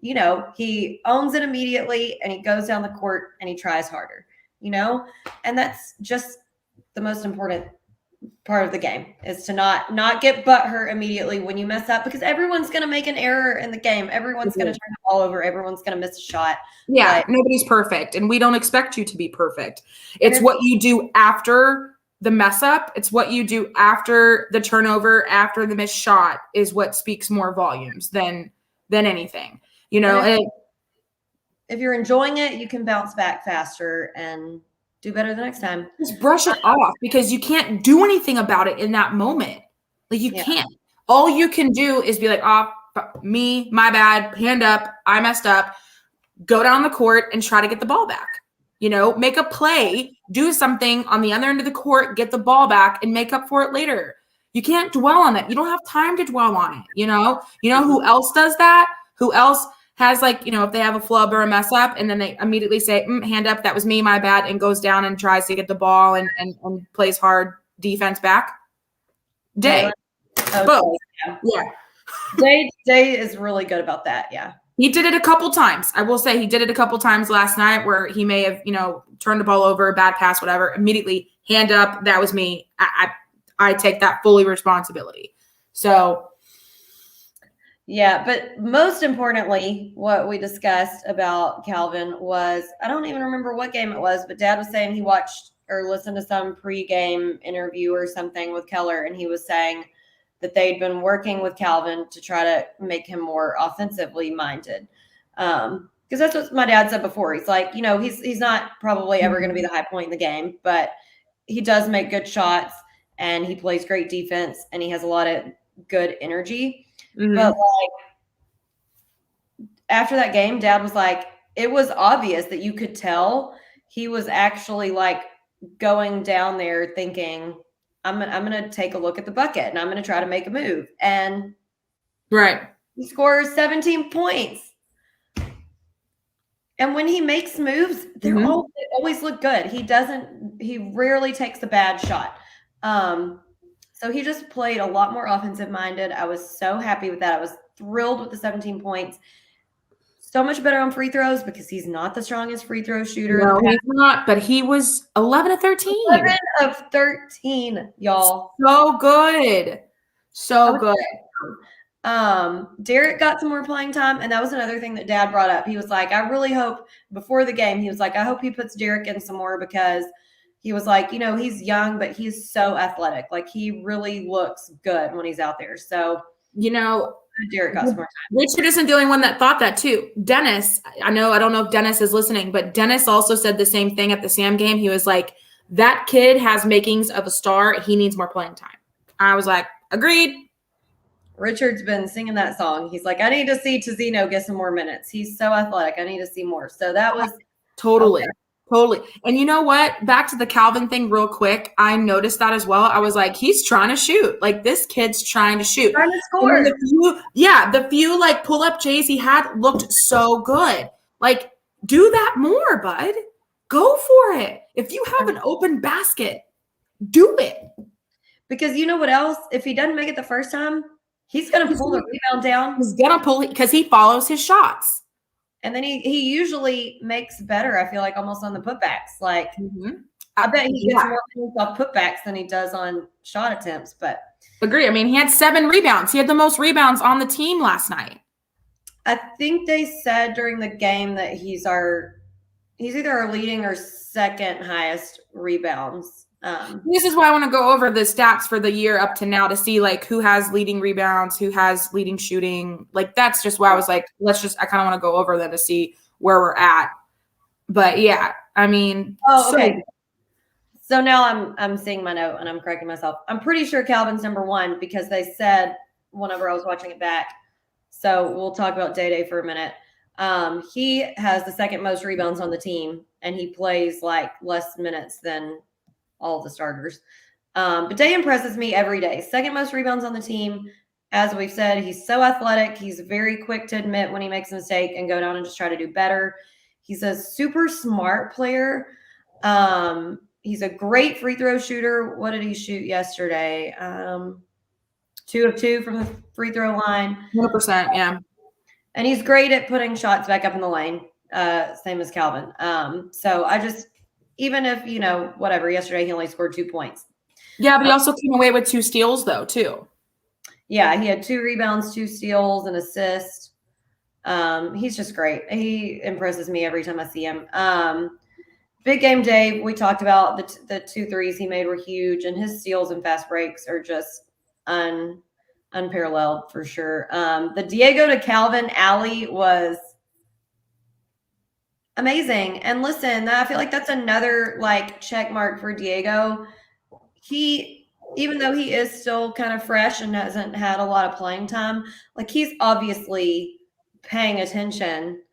he owns it immediately and he goes down the court and he tries harder, and that's just the most important part of the game, is to not get butthurt immediately when you mess up, because everyone's going to make an error in the game. Everyone's going to turn the ball over. Everyone's going to miss a shot. Yeah. Nobody's perfect. And we don't expect you to be perfect. It's what you do after the mess up. It's what you do after the turnover, after the missed shot is what speaks more volumes than anything, and if you're enjoying it, you can bounce back faster and do better the next time. Just brush it off, because you can't do anything about it in that moment. Like you can't. All you can do is be like, me, my bad, hand up, I messed up. Go down the court and try to get the ball back. Make a play, do something on the other end of the court, get the ball back and make up for it later. You can't dwell on it. You don't have time to dwell on it. Who else does that? Who else has if they have a flub or a mess up and then they immediately say, hand up, that was me, my bad, and goes down and tries to get the ball and plays hard defense back? Day. Both. Yeah. Day is really good about that. Yeah. He did it a couple times. I will say he did it a couple times last night where he may have, turned the ball over, bad pass, whatever, immediately hand up, that was me. I take that fully responsibility. So yeah, but most importantly, what we discussed about Calvin was, I don't even remember what game it was, but Dad was saying he watched or listened to some pregame interview or something with Keller, and he was saying that they'd been working with Calvin to try to make him more offensively minded. Because that's what my dad said before. He's like, he's not probably ever going to be the high point in the game, but he does make good shots and he plays great defense and he has a lot of good energy. Mm-hmm. But after that game, Dad was like, it was obvious that you could tell he was actually going down there thinking, I'm going to take a look at the bucket and I'm going to try to make a move. And he scores 17 points. And when he makes moves, they always look good. He rarely takes a bad shot. So he just played a lot more offensive minded. I was so happy with that. I was thrilled with the 17 points. So much better on free throws because he's not the strongest free throw shooter. No, he's not, but he was 11 of 13. 11 of 13, y'all. So good. So good. Derek got some more playing time, and that was another thing that Dad brought up. He was like, I really hope, before the game, he was like, I hope he puts Derek in some more, because he was like, he's young, but he's so athletic. Like, he really looks good when he's out there. So, Derek got some more time. Richard isn't the only one that thought that too. Dennis, I don't know if Dennis is listening, but Dennis also said the same thing at the Sam game. He was like, that kid has makings of a star. He needs more playing time. I was like, agreed. Richard's been singing that song. He's like, I need to see Tizino get some more minutes. He's so athletic. I need to see more. So that was totally. And you know what? Back to the Calvin thing real quick. I noticed that as well. I was like, he's trying to shoot. Like, this kid's trying to shoot. Trying to score. The few pull-up J's he had looked so good. Like, do that more, bud. Go for it. If you have an open basket, do it. Because you know what else? If he doesn't make it the first time, he's going to pull the rebound down. He's going to pull it because he follows his shots. And then he usually makes better, I feel like, almost on the putbacks. I bet he gets more points off putbacks than he does on shot attempts. But Agree. I mean, he had 7 rebounds. He had the most rebounds on the team last night. I think they said during the game that he's either our leading or second highest rebounds. This is why I want to go over the stats for the year up to now to see like who has leading rebounds, who has leading shooting. Like that's just why I was like, I kind of want to go over them to see where we're at. But yeah, I mean, okay. So now I'm seeing my note and I'm correcting myself. I'm pretty sure Calvin's number 1 because they said whenever I was watching it back. So we'll talk about Day for a minute. He has the second most rebounds on the team, and he plays like less minutes than all of the starters. But Day impresses me every day. Second most rebounds on the team. As we've said, he's so athletic. He's very quick to admit when he makes a mistake and go down and just try to do better. He's a super smart player. He's a great free throw shooter. What did he shoot yesterday? 2 of 2 from the free throw line. 100%, yeah. And he's great at putting shots back up in the lane, same as Calvin. So I just, even if, whatever, yesterday he only scored 2 points. Yeah, but he also came away with 2 steals, though, too. Yeah, he had 2 rebounds, 2 steals, an assist. He's just great. He impresses me every time I see him. Big game day, we talked about the 2 threes he made were huge, and his steals and fast breaks are just unparalleled for sure. The Diego to Calvin alley was amazing. And listen, I feel like that's another like check mark for Diego. Even though he is still kind of fresh and hasn't had a lot of playing time, like he's obviously paying attention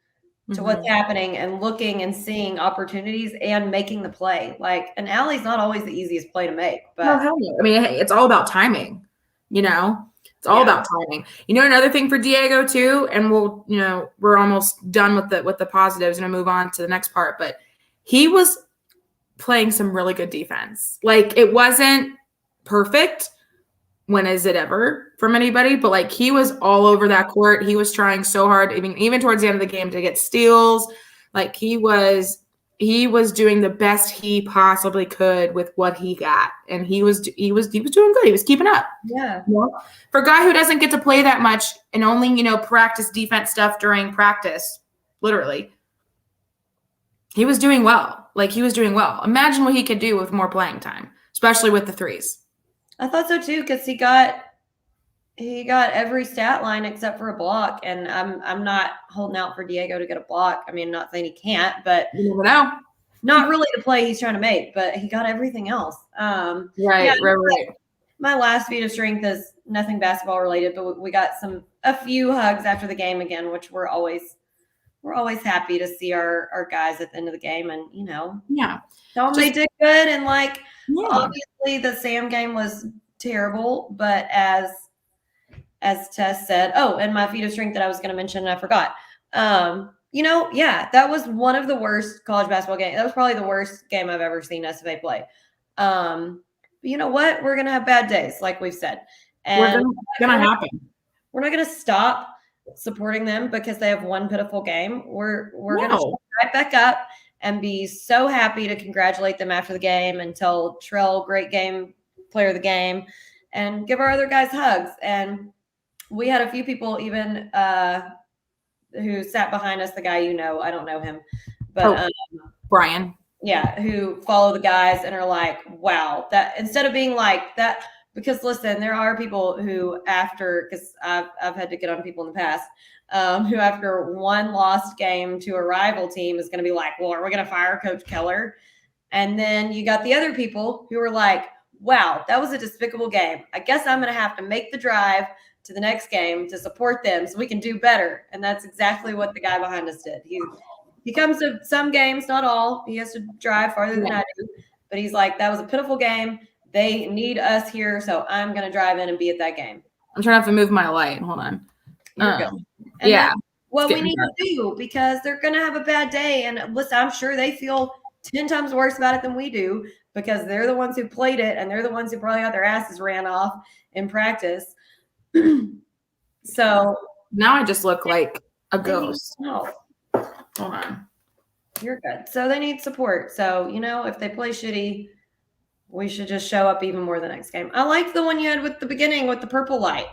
to what's happening and looking and seeing opportunities and making the play. Like an alley's not always the easiest play to make, but hell no. I mean, it's all about timing, It's all about timing. Another thing for Diego too, and we're almost done with the positives and move on to the next part, but he was playing some really good defense. Like it wasn't perfect. When is it ever from anybody? But like he was all over that court. He was trying so hard, even towards the end of the game to get steals. Like he was doing the best he possibly could with what he got, and he was doing good. He was keeping up. Yeah. For a guy who doesn't get to play that much and only practice defense stuff during practice, literally, he was doing well. Like he was doing well. Imagine what he could do with more playing time, especially with the threes. I thought so too, because he got every stat line except for a block, and I'm not holding out for Diego to get a block. I mean, not saying he can't, but you never know. Not really the play he's trying to make, but he got everything else. Right. My last feat of strength is nothing basketball related, but we got a few hugs after the game again, which we're always happy to see our guys at the end of the game, and they did good, and obviously the Sam game was terrible, but as Tess said, and my feat of strength that I was going to mention and I forgot. That was one of the worst college basketball games. That was probably the worst game I've ever seen SFA play. But you know what? We're going to have bad days, like we've said. And it's going to happen. We're not going to stop supporting them because they have one pitiful game. We're going to right back up and be so happy to congratulate them after the game and tell Trell, great game, player of the game, and give our other guys hugs. And we had a few people even who sat behind us, the guy I don't know him, but Brian. Yeah, who follow the guys and are like, wow, that instead of being like that, because listen, there are people who because I've had to get on people in the past, who after one lost game to a rival team is going to be like, well, are we going to fire Coach Keller? And then you got the other people who are like, wow, that was a despicable game. I guess I'm going to have to make the drive to the next game to support them so we can do better. And that's exactly what the guy behind us did. He comes to some games, not all. He has to drive farther than I do. But he's like, that was a pitiful game. They need us here, so I'm going to drive in and be at that game. I'm trying to have to move my light. Hold on. That's what we need to do, because they're going to have a bad day. And listen, I'm sure they feel 10 times worse about it than we do, because they're the ones who played it, and they're the ones who probably got their asses ran off in practice. So now I just look like a ghost. Hold on. You're good. So they need support. So, if they play shitty, We should just show up even more the next game. I like the one you had with the beginning with the purple light.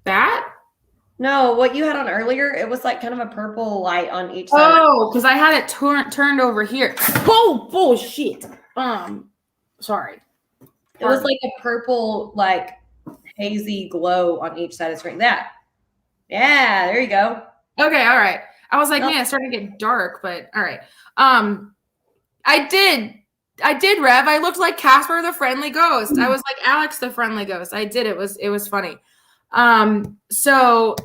That? No, what you had on earlier, it was like kind of a purple light on each side. Oh, because I had it turned over here. Oh, bullshit. Sorry. It was like a purple, like hazy glow on each side of the screen. That. Yeah, there you go. Okay, all right. I was like, man, it's starting to get dark, but all right. I did, Rev. I looked like Casper the Friendly Ghost. I was like Alex the Friendly Ghost. I did. It was funny. So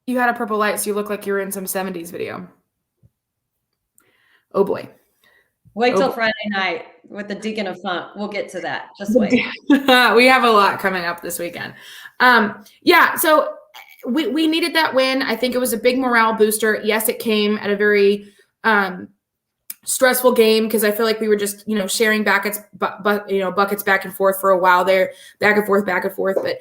you had a purple light, so you look like you were in some 70s video. Oh boy. Wait till Friday night with the Deacon of Funk. We'll get to that. Just wait. We have a lot coming up this weekend. Yeah, so we needed that win. I think it was a big morale booster. Yes, it came at a very stressful game because I feel like we were just, sharing buckets back and forth for a while there, back and forth. But,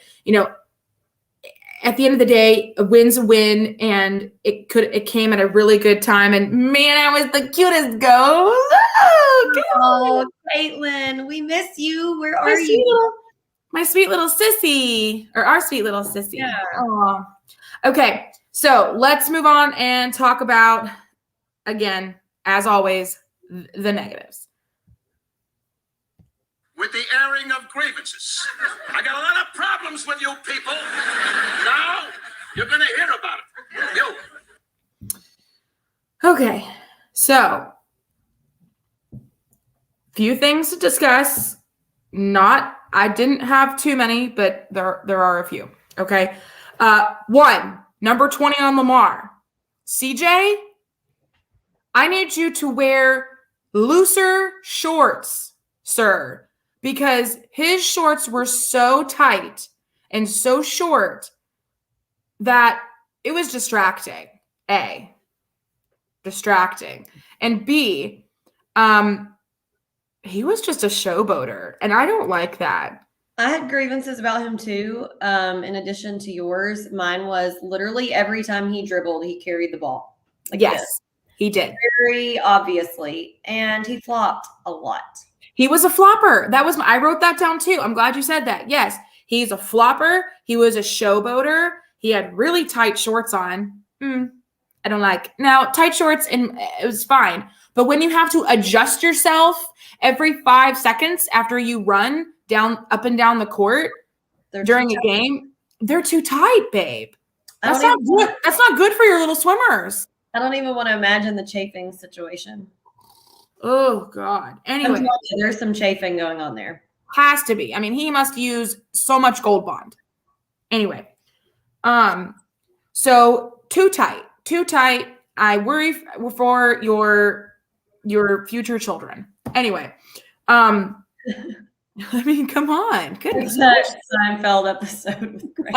at the end of the day, a win's a win, and it came at a really good time. And man, I was the cutest ghost. Oh, Caitlin, we miss you. Where are you? My sweet little sissy, or our sweet little sissy. Yeah. Aww. Okay, so let's move on and talk about, again, as always, the negatives. With the airing of grievances. I got a lot of problems with you people. Now, you're going to hear about it. You. Okay, so few things to discuss. I didn't have too many, but there are a few. Okay. One, number 20 on Lamar. CJ, I need you to wear looser shorts, sir, because his shorts were so tight and so short that it was distracting. A, distracting. And B, he was just a showboater, and I don't like that. I had grievances about him too. In addition to yours, mine was literally every time he dribbled, he carried the ball. Like Yes, this. he did. Very obviously, and he flopped a lot. He was a flopper. I wrote that down too. I'm glad you said that. Yes, he's a flopper. He was a showboater. He had really tight shorts on. I don't like. Now, tight shorts, and it was fine. But when you have to adjust yourself every 5 seconds after you run up and down the court during a game, they're too tight, babe. That's not good. That's not good for your little swimmers. I don't even want to imagine the chafing situation. Oh, God. Anyway. There's some chafing going on there. Has to be. I mean, he must use so much Gold Bond. Anyway. So too tight. I worry for your future children. Anyway. I mean, come on. Goodness. It's a Seinfeld episode with Greg.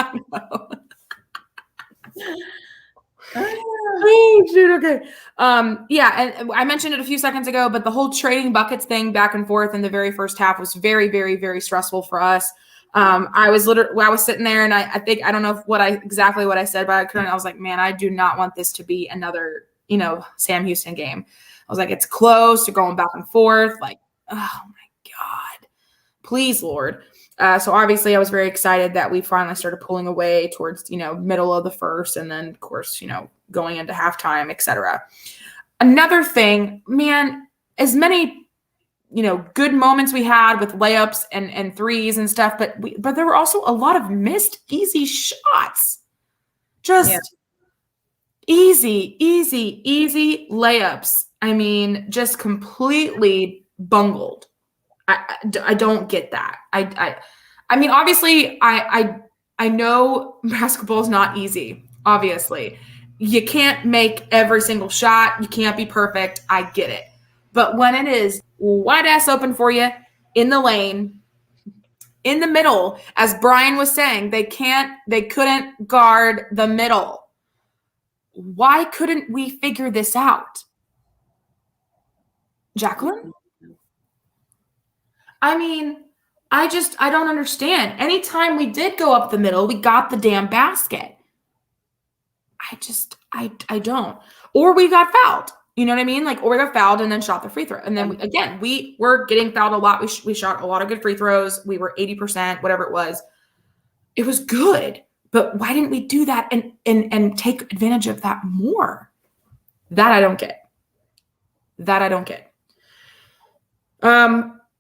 Oh, shoot. Okay. Yeah. And I mentioned it a few seconds ago, but the whole trading buckets thing back and forth in the very first half was very, very, very stressful for us. I was sitting there, and I think, I don't know exactly what I said, but I was like, man, I do not want this to be another, Sam Houston game. I was like, it's close to going back and forth. Like, oh my God, please, Lord. So obviously I was very excited that we finally started pulling away towards, middle of the first, and then of course, going into halftime, etc. Another thing, man, as many, good moments we had with layups and threes and stuff, but there were also a lot of missed easy shots. Just easy layups. I mean, just completely bungled. I don't get that. I mean, obviously, I know basketball is not easy. Obviously, you can't make every single shot. You can't be perfect. I get it. But when it is wide ass open for you in the lane, in the middle, as Brian was saying, they couldn't guard the middle. Why couldn't we figure this out? Jacqueline? I mean, I don't understand. Anytime we did go up the middle, we got the damn basket. I don't. Or we got fouled. You know what I mean? Like, or got fouled and then shot the free throw. And then we were getting fouled a lot. We shot a lot of good free throws. We were 80%, whatever it was. It was good. But why didn't we do that and take advantage of that more? That I don't get.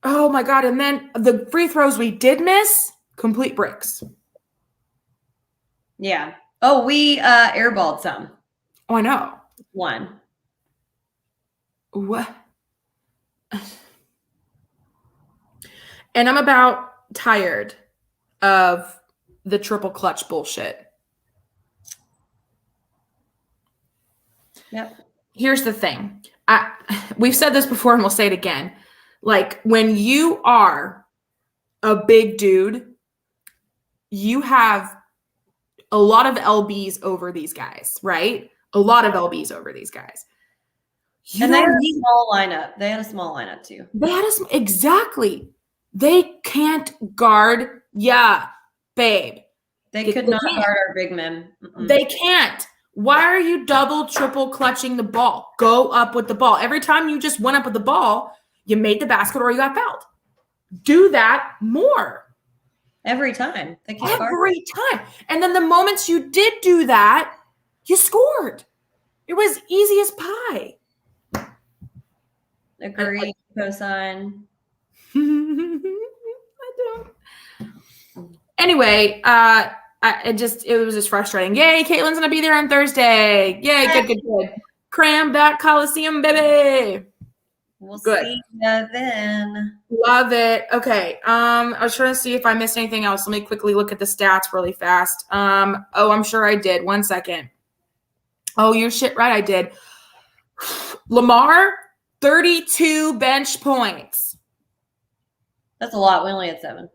Oh my God. And then the free throws we did miss, complete bricks. Yeah. Oh, we airballed some. Oh, I know. One. What? And I'm about tired of the triple clutch bullshit. Yep. Here's the thing. We've said this before and we'll say it again. Like, when you are a big dude, you have a lot of LBs over these guys, right? A lot of LBs over these guys. And they had a small lineup. They had a small lineup too. Exactly. They can't guard. Yeah, babe. They could not guard our big men. They can't. Why are you double, triple clutching the ball? Go up with the ball. Every time you just went up with the ball, you made the basket or you got fouled. Do that more. Every time. They can't guard. Every time. And then the moments you did do that, you scored. It was easy as pie. Agree. Cosign. I don't. Anyway, it was just frustrating. Yay, Caitlin's gonna be there on Thursday. Yay, good. Cram that Coliseum, baby. We'll see you then. Love it. Okay. I was trying to see if I missed anything else. Let me quickly look at the stats really fast. I'm sure I did. 1 second. Oh, you're shit right. I did. Lamar, 32 bench points. That's a lot. We only had 7.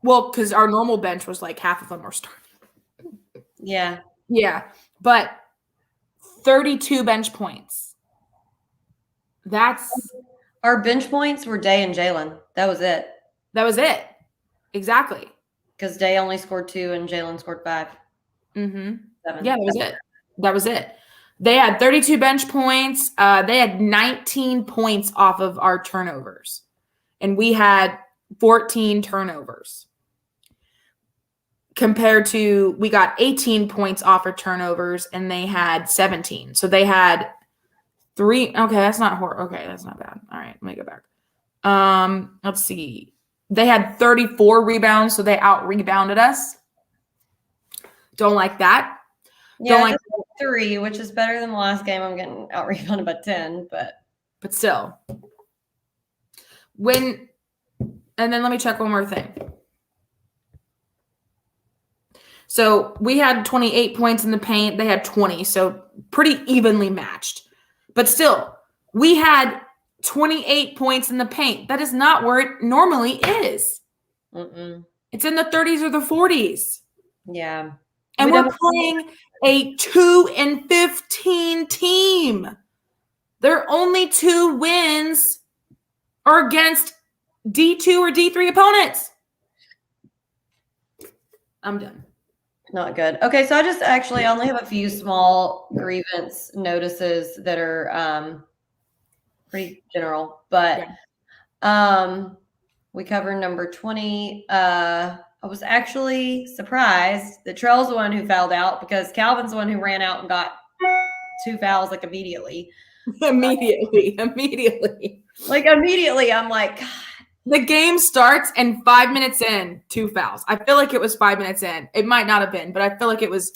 Well, because our normal bench was like half of them were starting. Yeah. Yeah. But 32 bench points. That's our bench points were Day and Jalen. That was it. Exactly. Because Day only scored 2 and Jalen scored 5. Mm-hmm. 7. Yeah, that was it. They had 32 bench points. They had 19 points off of our turnovers. And we had 14 turnovers. Compared to, we got 18 points off of turnovers and they had 17. So they had 3. Okay, that's not horrible. Okay, that's not bad. All right, let me go back. Let's see. They had 34 rebounds, so they out-rebounded us. Don't like that. Yeah, like 3, which is better than the last game. I'm getting out-rebounded by 10, but still. And then let me check one more thing. So we had 28 points in the paint. They had 20, so pretty evenly matched. But still, we had 28 points in the paint. That is not where it normally is. It's in the 30s or the 40s. Yeah. And we're playing a 2-15 team. Their only 2 wins are against D2 or D3 opponents. I'm done. Not good. Okay, so I only have a few small grievance notices that are pretty general, but we covered number 20. I was actually surprised that Trell's the one who fouled out because Calvin's the one who ran out and got 2 fouls like immediately. Immediately. Like immediately, I'm like, God. The game starts and 5 minutes in, 2 fouls. I feel like it was 5 minutes in. It might not have been, but I feel like it was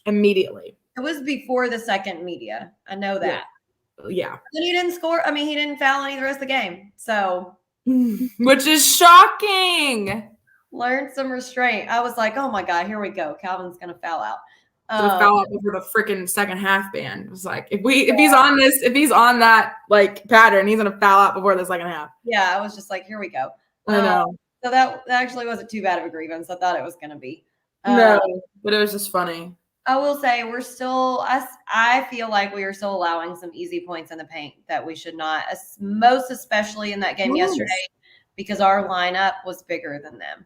immediately. It was before the second media. I know that. Yeah. And he didn't score. I mean, he didn't foul any of the rest of the game. So. Which is shocking. Learned some restraint. I was like, oh my God, here we go. Calvin's going to foul out. Foul out before the freaking second half ban. It was like, if he's on that like pattern, he's gonna foul out before the second half. Yeah, I was just like, here we go. I know. So that actually wasn't too bad of a grievance. I thought it was gonna be. No, but it was just funny. I will say we're still. I feel like we are still allowing some easy points in the paint that we should not. Most especially in that game yesterday, because our lineup was bigger than them.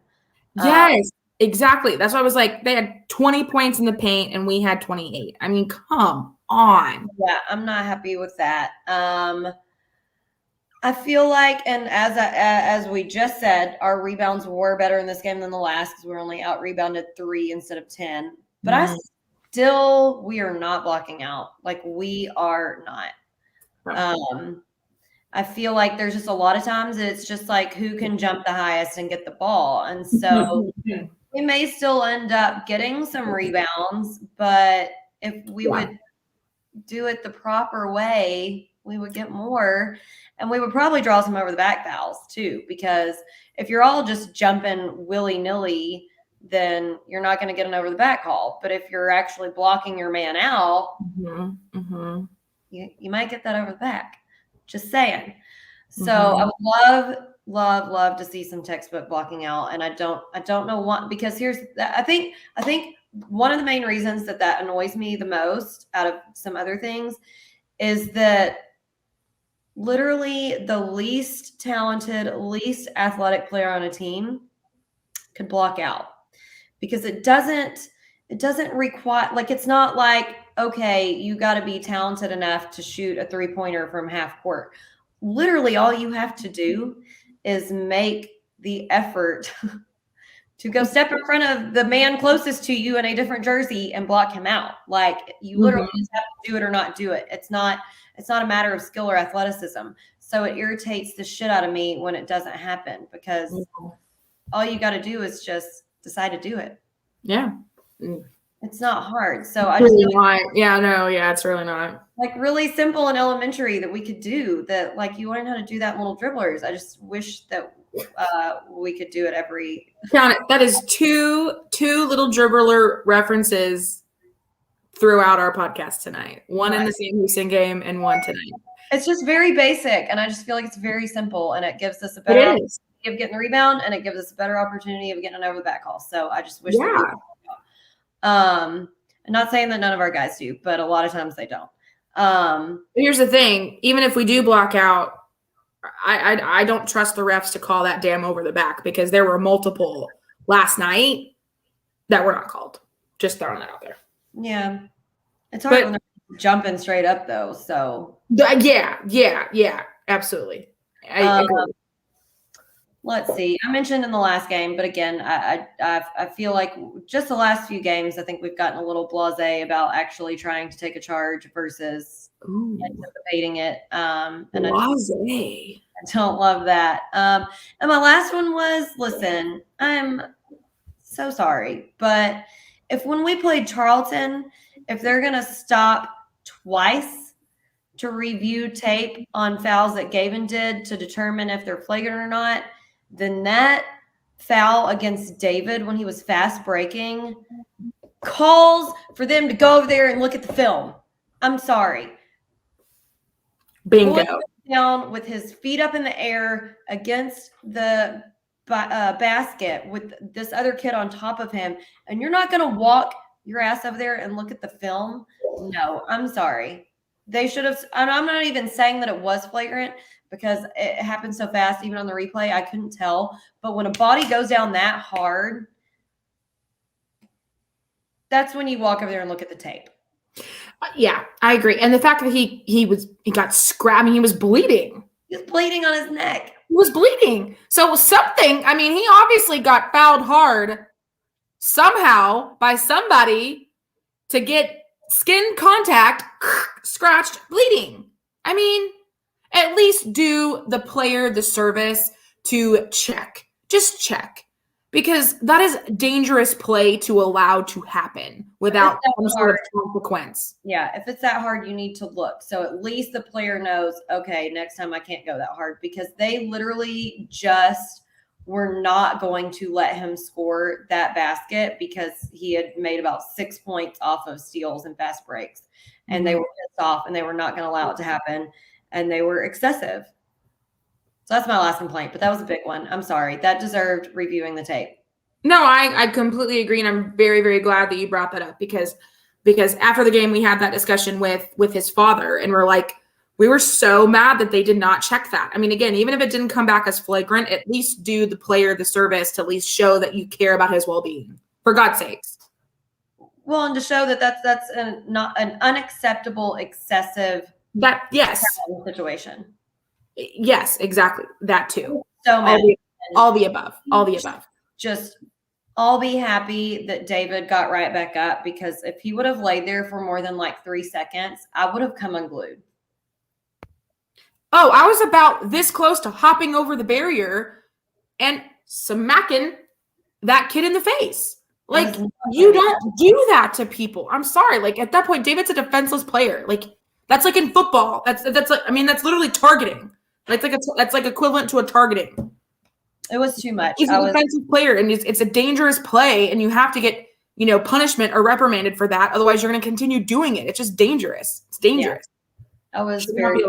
Yes. Exactly. That's why I was like, they had 20 points in the paint and we had 28. I mean, come on. Yeah, I'm not happy with that. I feel like, and as we just said, our rebounds were better in this game than the last because we're only out rebounded 3 instead of 10. But we are not blocking out. Like, we are not. I feel like there's just a lot of times that it's just like who can jump the highest and get the ball. And so we may still end up getting some rebounds, but if we would do it the proper way, we would get more. And we would probably draw some over the back fouls too, because if you're all just jumping willy-nilly, then you're not going to get an over the back call. But if you're actually blocking your man out, you might get that over the back. Just saying. So I would love to see some textbook blocking out. And I don't know what, because I think one of the main reasons that annoys me the most out of some other things is that literally the least talented, least athletic player on a team could block out, because it doesn't require, like, it's not like, okay, you got to be talented enough to shoot a 3-pointer from half court. Literally all you have to do is make the effort to go step in front of the man closest to you in a different jersey and block him out. Like, you literally just have to do it or not do it. It's not a matter of skill or athleticism. So it irritates the shit out of me when it doesn't happen, because all you got to do is just decide to do it. Yeah. It's not hard. So I just it's really not. Like, really simple and elementary that we could do that. Like, you learn how to do that in little dribblers. I just wish that we could do it every. Count it. That is two little dribbler references throughout our podcast tonight. One in the Sam Houston game and one tonight. It's just very basic, and I just feel like it's very simple, and it gives us a better opportunity of getting the rebound, and it gives us a better opportunity of getting an over the back call. So I just wish that I'm not saying that none of our guys do, but a lot of times they don't. Here's the thing. Even if we do block out, I don't trust the refs to call that damn over the back, because there were multiple last night that were not called. Just throwing that out there. Yeah. It's hard when they're jumping straight up, though. So yeah, absolutely. I agree. Let's see. I mentioned in the last game, but again, I feel like just the last few games, I think we've gotten a little blasé about actually trying to take a charge versus anticipating it. And I don't love that. And my last one was, listen, I'm so sorry, but when we played Charlton, if they're going to stop twice to review tape on fouls that Gavin did to determine if they're flagrant or not, then that foul against David when he was fast breaking calls for them to go over there and look at the film. I'm sorry. Bingo. Down with his feet up in the air against the basket with this other kid on top of him, and you're not going to walk your ass over there and look at the film? No, I'm sorry. They should have, and I'm not even saying that it was flagrant, because it happened so fast. Even on the replay, I couldn't tell. But when a body goes down that hard, that's when you walk over there and look at the tape. Yeah, I agree. And the fact that he got scrapped, he was bleeding. He was bleeding on his neck. He was bleeding. So it was something. I mean, he obviously got fouled hard somehow by somebody to get skin contact, scratched, bleeding. I mean, at least do the player the service to check. Just check. Because that is dangerous play to allow to happen without some sort of consequence. Yeah, if it's that hard, you need to look. So at least the player knows, okay, next time I can't go that hard, because they literally just were not going to let him score that basket because he had made about 6 points off of steals and fast breaks. And they were pissed off, and they were not going to allow it to happen. And they were excessive. So that's my last complaint, but that was a big one. I'm sorry. That deserved reviewing the tape. No, I completely agree, and I'm very, very glad that you brought that up, because after the game we had that discussion with his father, and we were so mad that they did not check that. I mean, again, even if it didn't come back as flagrant, at least do the player the service to at least show that you care about his well-being, for God's sakes. Well, and to show that that's not an unacceptable, excessive situation. Yes, exactly. That too. So many. All the above. Just I'll be happy that David got right back up, because if he would have laid there for more than like 3 seconds, I would have come unglued. Oh, I was about this close to hopping over the barrier and smacking that kid in the face. Like, you don't do that to people. I'm sorry. Like, at that point, David's a defenseless player. Like, that's like in football. That's like, I mean, that's literally targeting. That's like equivalent to a targeting. It was too much. He's a defensive player, and it's a dangerous play, and you have to get, punishment or reprimanded for that. Otherwise, you're going to continue doing it. It's just dangerous. It's dangerous. Yeah. I was very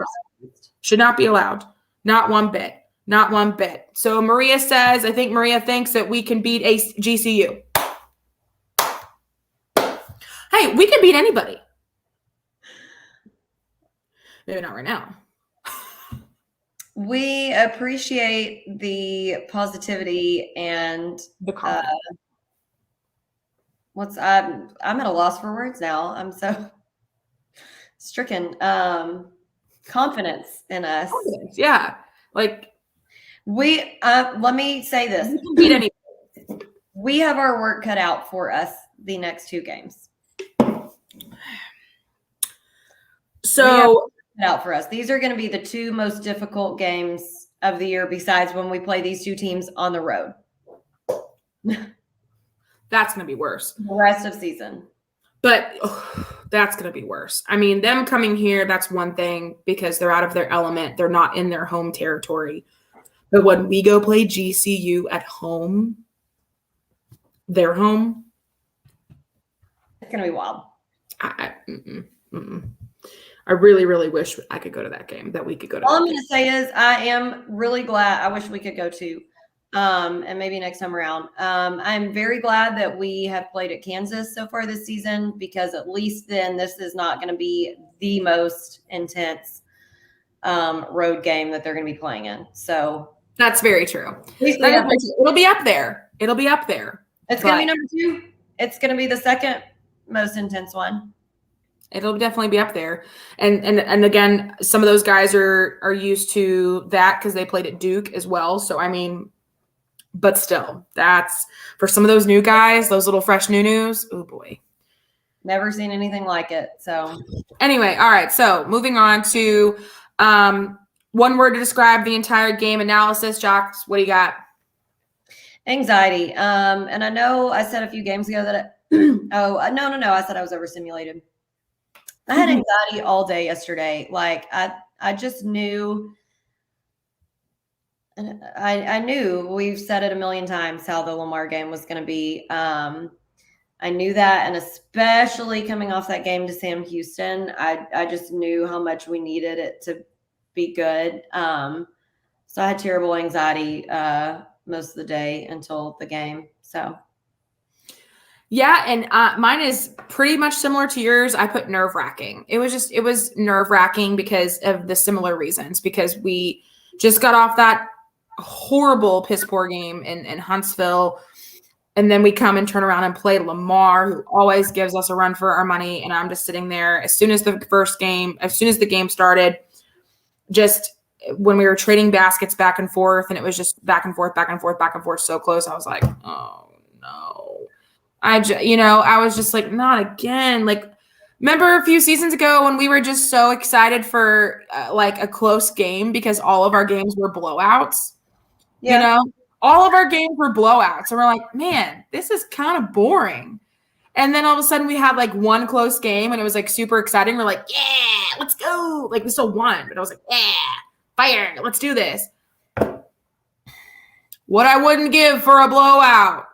should not be allowed. Not one bit. Not one bit. So Maria says, I think Maria thinks that we can beat GCU. Hey, we can beat anybody. Maybe not right now. We appreciate the positivity and the confidence. I'm at a loss for words now. I'm so stricken. Confidence in us. Confidence, yeah. Like, we let me say this. We can beat anybody. We have our work cut out for us the next 2 games. So out for us. These are going to be the 2 most difficult games of the year, besides when we play these 2 teams on the road. That's going to be worse. The rest of season. But that's going to be worse. I mean, them coming here, that's one thing, because they're out of their element. They're not in their home territory. But when we go play GCU at home, their home, it's going to be wild. I really, really wish I could go to that game, that we could go to. All I'm going to say is I am really glad. I wish we could go to, and maybe next time around. I'm very glad that we have played at Kansas so far this season, because at least then this is not going to be the most intense road game that they're going to be playing in. So that's very true. It'll be up there. It'll be up there. It's going to be number 2. It's going to be the second most intense one. It'll definitely be up there. And again, some of those guys are used to that because they played at Duke as well. So, I mean, but still, that's for some of those new guys, those little fresh new-news. Oh, boy. Never seen anything like it. So anyway, all right. So moving on to one word to describe the entire game analysis. Jocks, what do you got? Anxiety. And I know I said a few games ago that no. I said I was overstimulated. I had anxiety all day yesterday. Like I just knew, and I knew, we've said it a million times, how the Lamar game was going to be. I knew that, and especially coming off that game to Sam Houston, I just knew how much we needed it to be good. So I had terrible anxiety most of the day until the game. So. Yeah, and mine is pretty much similar to yours. I put nerve-wracking. It was nerve-wracking because of the similar reasons, because we just got off that horrible piss-poor game in Huntsville, and then we come and turn around and play Lamar, who always gives us a run for our money, and I'm just sitting there. As soon as the game started, just when we were trading baskets back and forth, and it was just back and forth, so close, I was like, oh, no. I was just like, not again. Like, remember a few seasons ago when we were just so excited for like a close game because all of our games were blowouts? Yeah. All of our games were blowouts. And we're like, man, this is kind of boring. And then all of a sudden we had like one close game and it was like super exciting. We're like, yeah, let's go. Like, we still won, but I was like, yeah, fire, let's do this. What I wouldn't give for a blowout.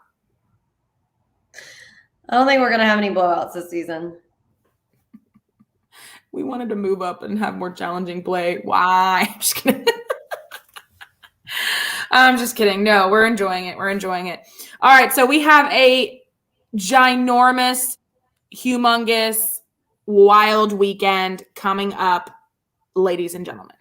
I don't think we're going to have any blowouts this season. We wanted to move up and have more challenging play. Why? I'm just kidding. I'm just kidding. No, we're enjoying it. All right. So we have a ginormous, humongous, wild weekend coming up, ladies and gentlemen.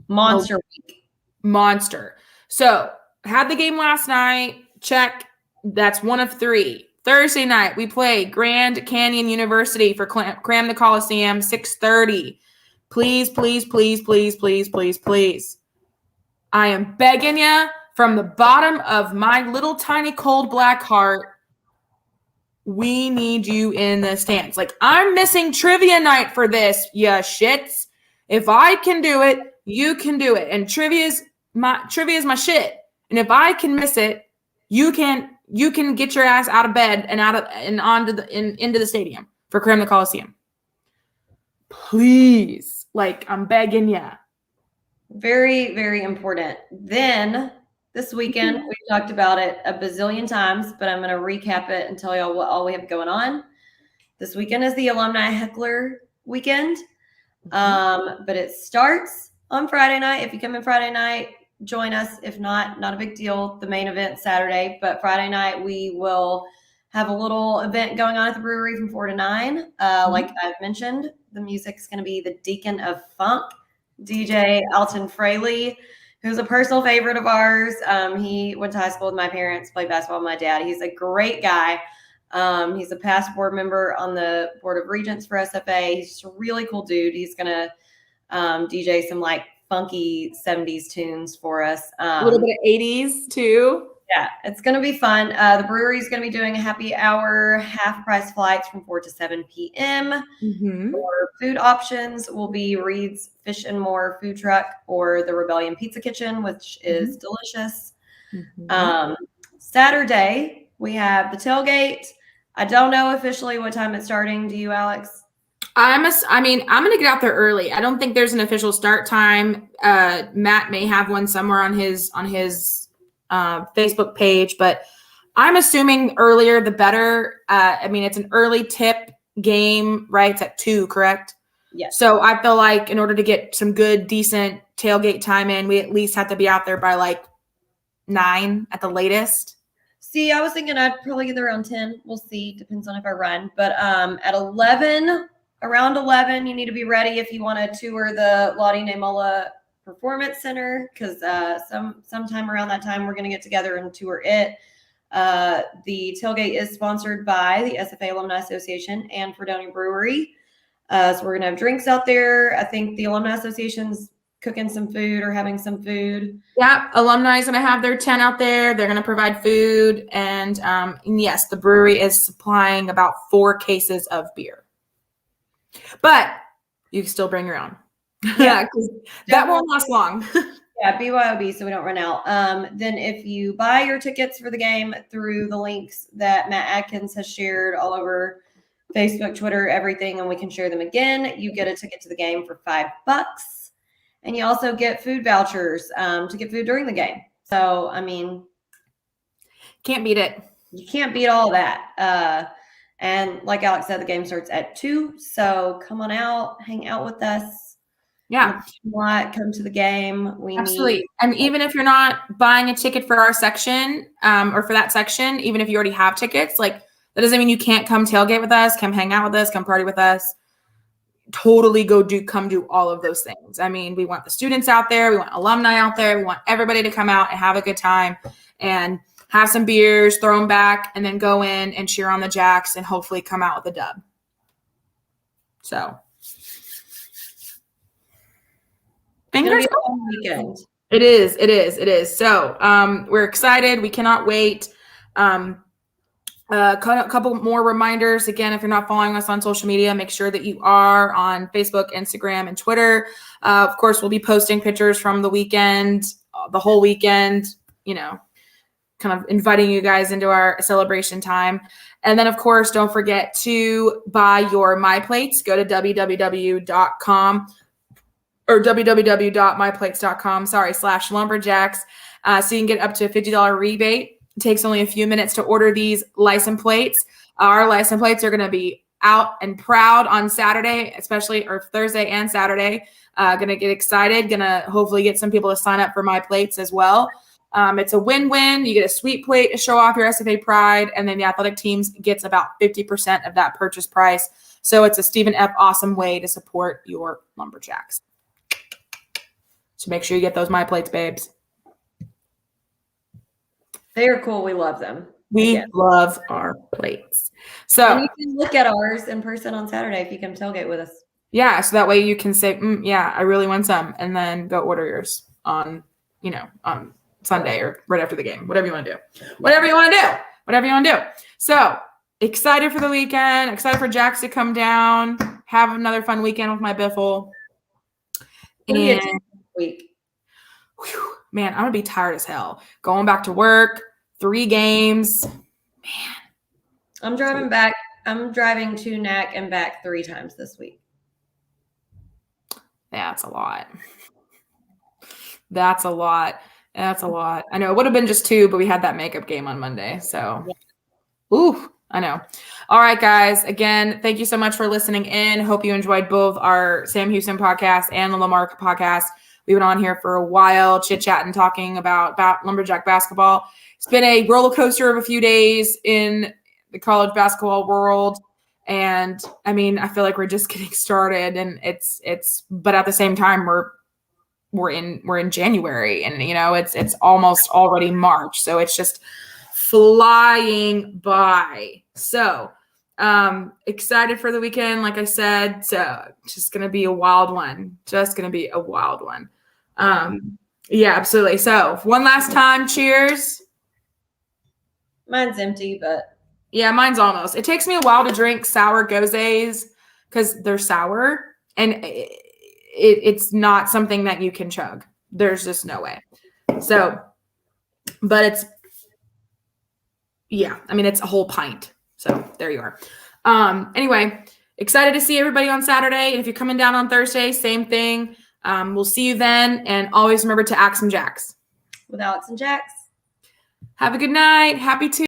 Monster week. Monster. So had the game last night. Check. That's one of 3. Thursday night, we play Grand Canyon University for Cram the Coliseum, 6:30. Please, please, please, please, please, please, please. I am begging you from the bottom of my little tiny cold black heart. We need you in the stands. Like, I'm missing trivia night for this, ya shits. If I can do it, you can do it. And trivia is my shit. And if I can miss it, you can get your ass out of bed and into the stadium for Cram the Coliseum. Please. Like, I'm begging ya. Very, very important. Then this weekend, we talked about it a bazillion times, but I'm going to recap it and tell y'all what all we have going on. This weekend is the Alumni Heckler weekend. But it starts on Friday night. If you come in Friday night, join us. If not, not a big deal. The main event Saturday, but Friday night we will have a little event going on at the brewery from 4 to 9. Like I've mentioned, the music's going to be the Deacon of Funk, DJ Alton Fraley, who's a personal favorite of ours. He went to high school with my parents, played basketball with my dad. He's a great guy. He's a past board member on the board of regents for SFA. He's just a really cool dude. He's going to DJ some like funky 70s tunes for us. A little bit of 80s too. Yeah, it's going to be fun. The brewery is going to be doing a happy hour, half price flights from 4 to 7 p.m. For food options will be Reed's Fish and More food truck or the Rebellion Pizza Kitchen, which is delicious. Saturday, we have the tailgate. I don't know officially what time it's starting. Do you, Alex? I'm going to get out there early. I don't think there's an official start time. Matt may have one somewhere on his Facebook page, but I'm assuming earlier the better. It's an early tip game, right? It's at 2, correct? Yes. So I feel like in order to get some good, decent tailgate time in, we at least have to be out there by like 9 at the latest. See, I was thinking I'd probably get there around 10. We'll see. Depends on if I run. But at 11, around 11, you need to be ready if you want to tour the Lottie Namola Performance Center, because sometime around that time we're going to get together and tour it. The tailgate is sponsored by the SFA Alumni Association and Fredonia Brewery. So we're going to have drinks out there. I think the Alumni Association's cooking some food or having some food. Yeah, alumni is going to have their tent out there. They're going to provide food. And yes, the brewery is supplying about 4 cases of beer. But you can still bring your own. Yeah, because that won't last long. Yeah, BYOB, so we don't run out. Then if you buy your tickets for the game through the links that Matt Adkins has shared all over Facebook, Twitter, everything, and we can share them again, you get a ticket to the game for $5. And you also get food vouchers to get food during the game. So, can't beat it. You can't beat all that. And like Alex said, the game starts at 2. So come on out, hang out with us. Yeah. Come to the game. Absolutely. And even if you're not buying a ticket for our section or for that section, even if you already have tickets, like that doesn't mean you can't come tailgate with us, come hang out with us, come party with us. Totally come do all of those things. We want the students out there. We want alumni out there. We want everybody to come out and have a good time and have some beers, throw them back, and then go in and cheer on the Jacks and hopefully come out with a dub. So fingers crossed. It is. So we're excited. We cannot wait. A couple more reminders. Again, if you're not following us on social media, make sure that you are on Facebook, Instagram, and Twitter. Of course, we'll be posting pictures from the weekend, the whole weekend, kind of inviting you guys into our celebration time. And then, of course, don't forget to buy your MyPlates. Go to www.com or www.myplates.com, /lumberjacks. So you can get up to a $50 rebate. It takes only a few minutes to order these license plates. Our license plates are going to be out and proud on Saturday, or Thursday and Saturday. Going to get excited. Going to hopefully get some people to sign up for My Plates as well. It's a win-win. You get a sweet plate to show off your SFA pride, and then the athletic teams gets about 50% of that purchase price. So it's a Stephen F. awesome way to support your Lumberjacks. So make sure you get those My Plates, babes. They are cool. We love them. We Yeah. love our plates. And So you can look at ours in person on Saturday if you come tailgate with us. yeah, so that way you can say, yeah, I really want some, and then go order yours on Sunday or right after the game. Whatever you want to do. Whatever you want to do. So excited for the weekend. Excited for Jax to come down. Have another fun weekend with my biffle. And Week. whew, man, I'm gonna be tired as hell. Going back to work, 3 games. I'm driving back. I'm driving to NAC and back 3 times this week. That's a lot. That's a lot. I know it would have been just 2, but we had that makeup game on Monday. So, ooh, I know. All right, guys. Again, thank you so much for listening in. Hope you enjoyed both our Sam Houston podcast and the Lamar podcast. We've been on here for a while, chit-chatting, talking about Lumberjack basketball. It's been a roller coaster of a few days in the college basketball world. And I mean, I feel like we're just getting started, and but at the same time, we're in January, and it's almost already March. So it's just flying by. So excited for the weekend. Like I said, so just going to be a wild one. Yeah, absolutely. So one last time, cheers. Mine's empty, but Yeah, mine's almost. It takes me a while to drink sour gozes because they're sour, and it's not something that you can chug. There's just no way. So, but it's a whole pint. So there you are. Anyway, excited to see everybody on Saturday. And if you're coming down on Thursday, same thing. We'll see you then. And always remember to axe some jacks. with Alex and Jax. Have a good night. Happy Tuesday.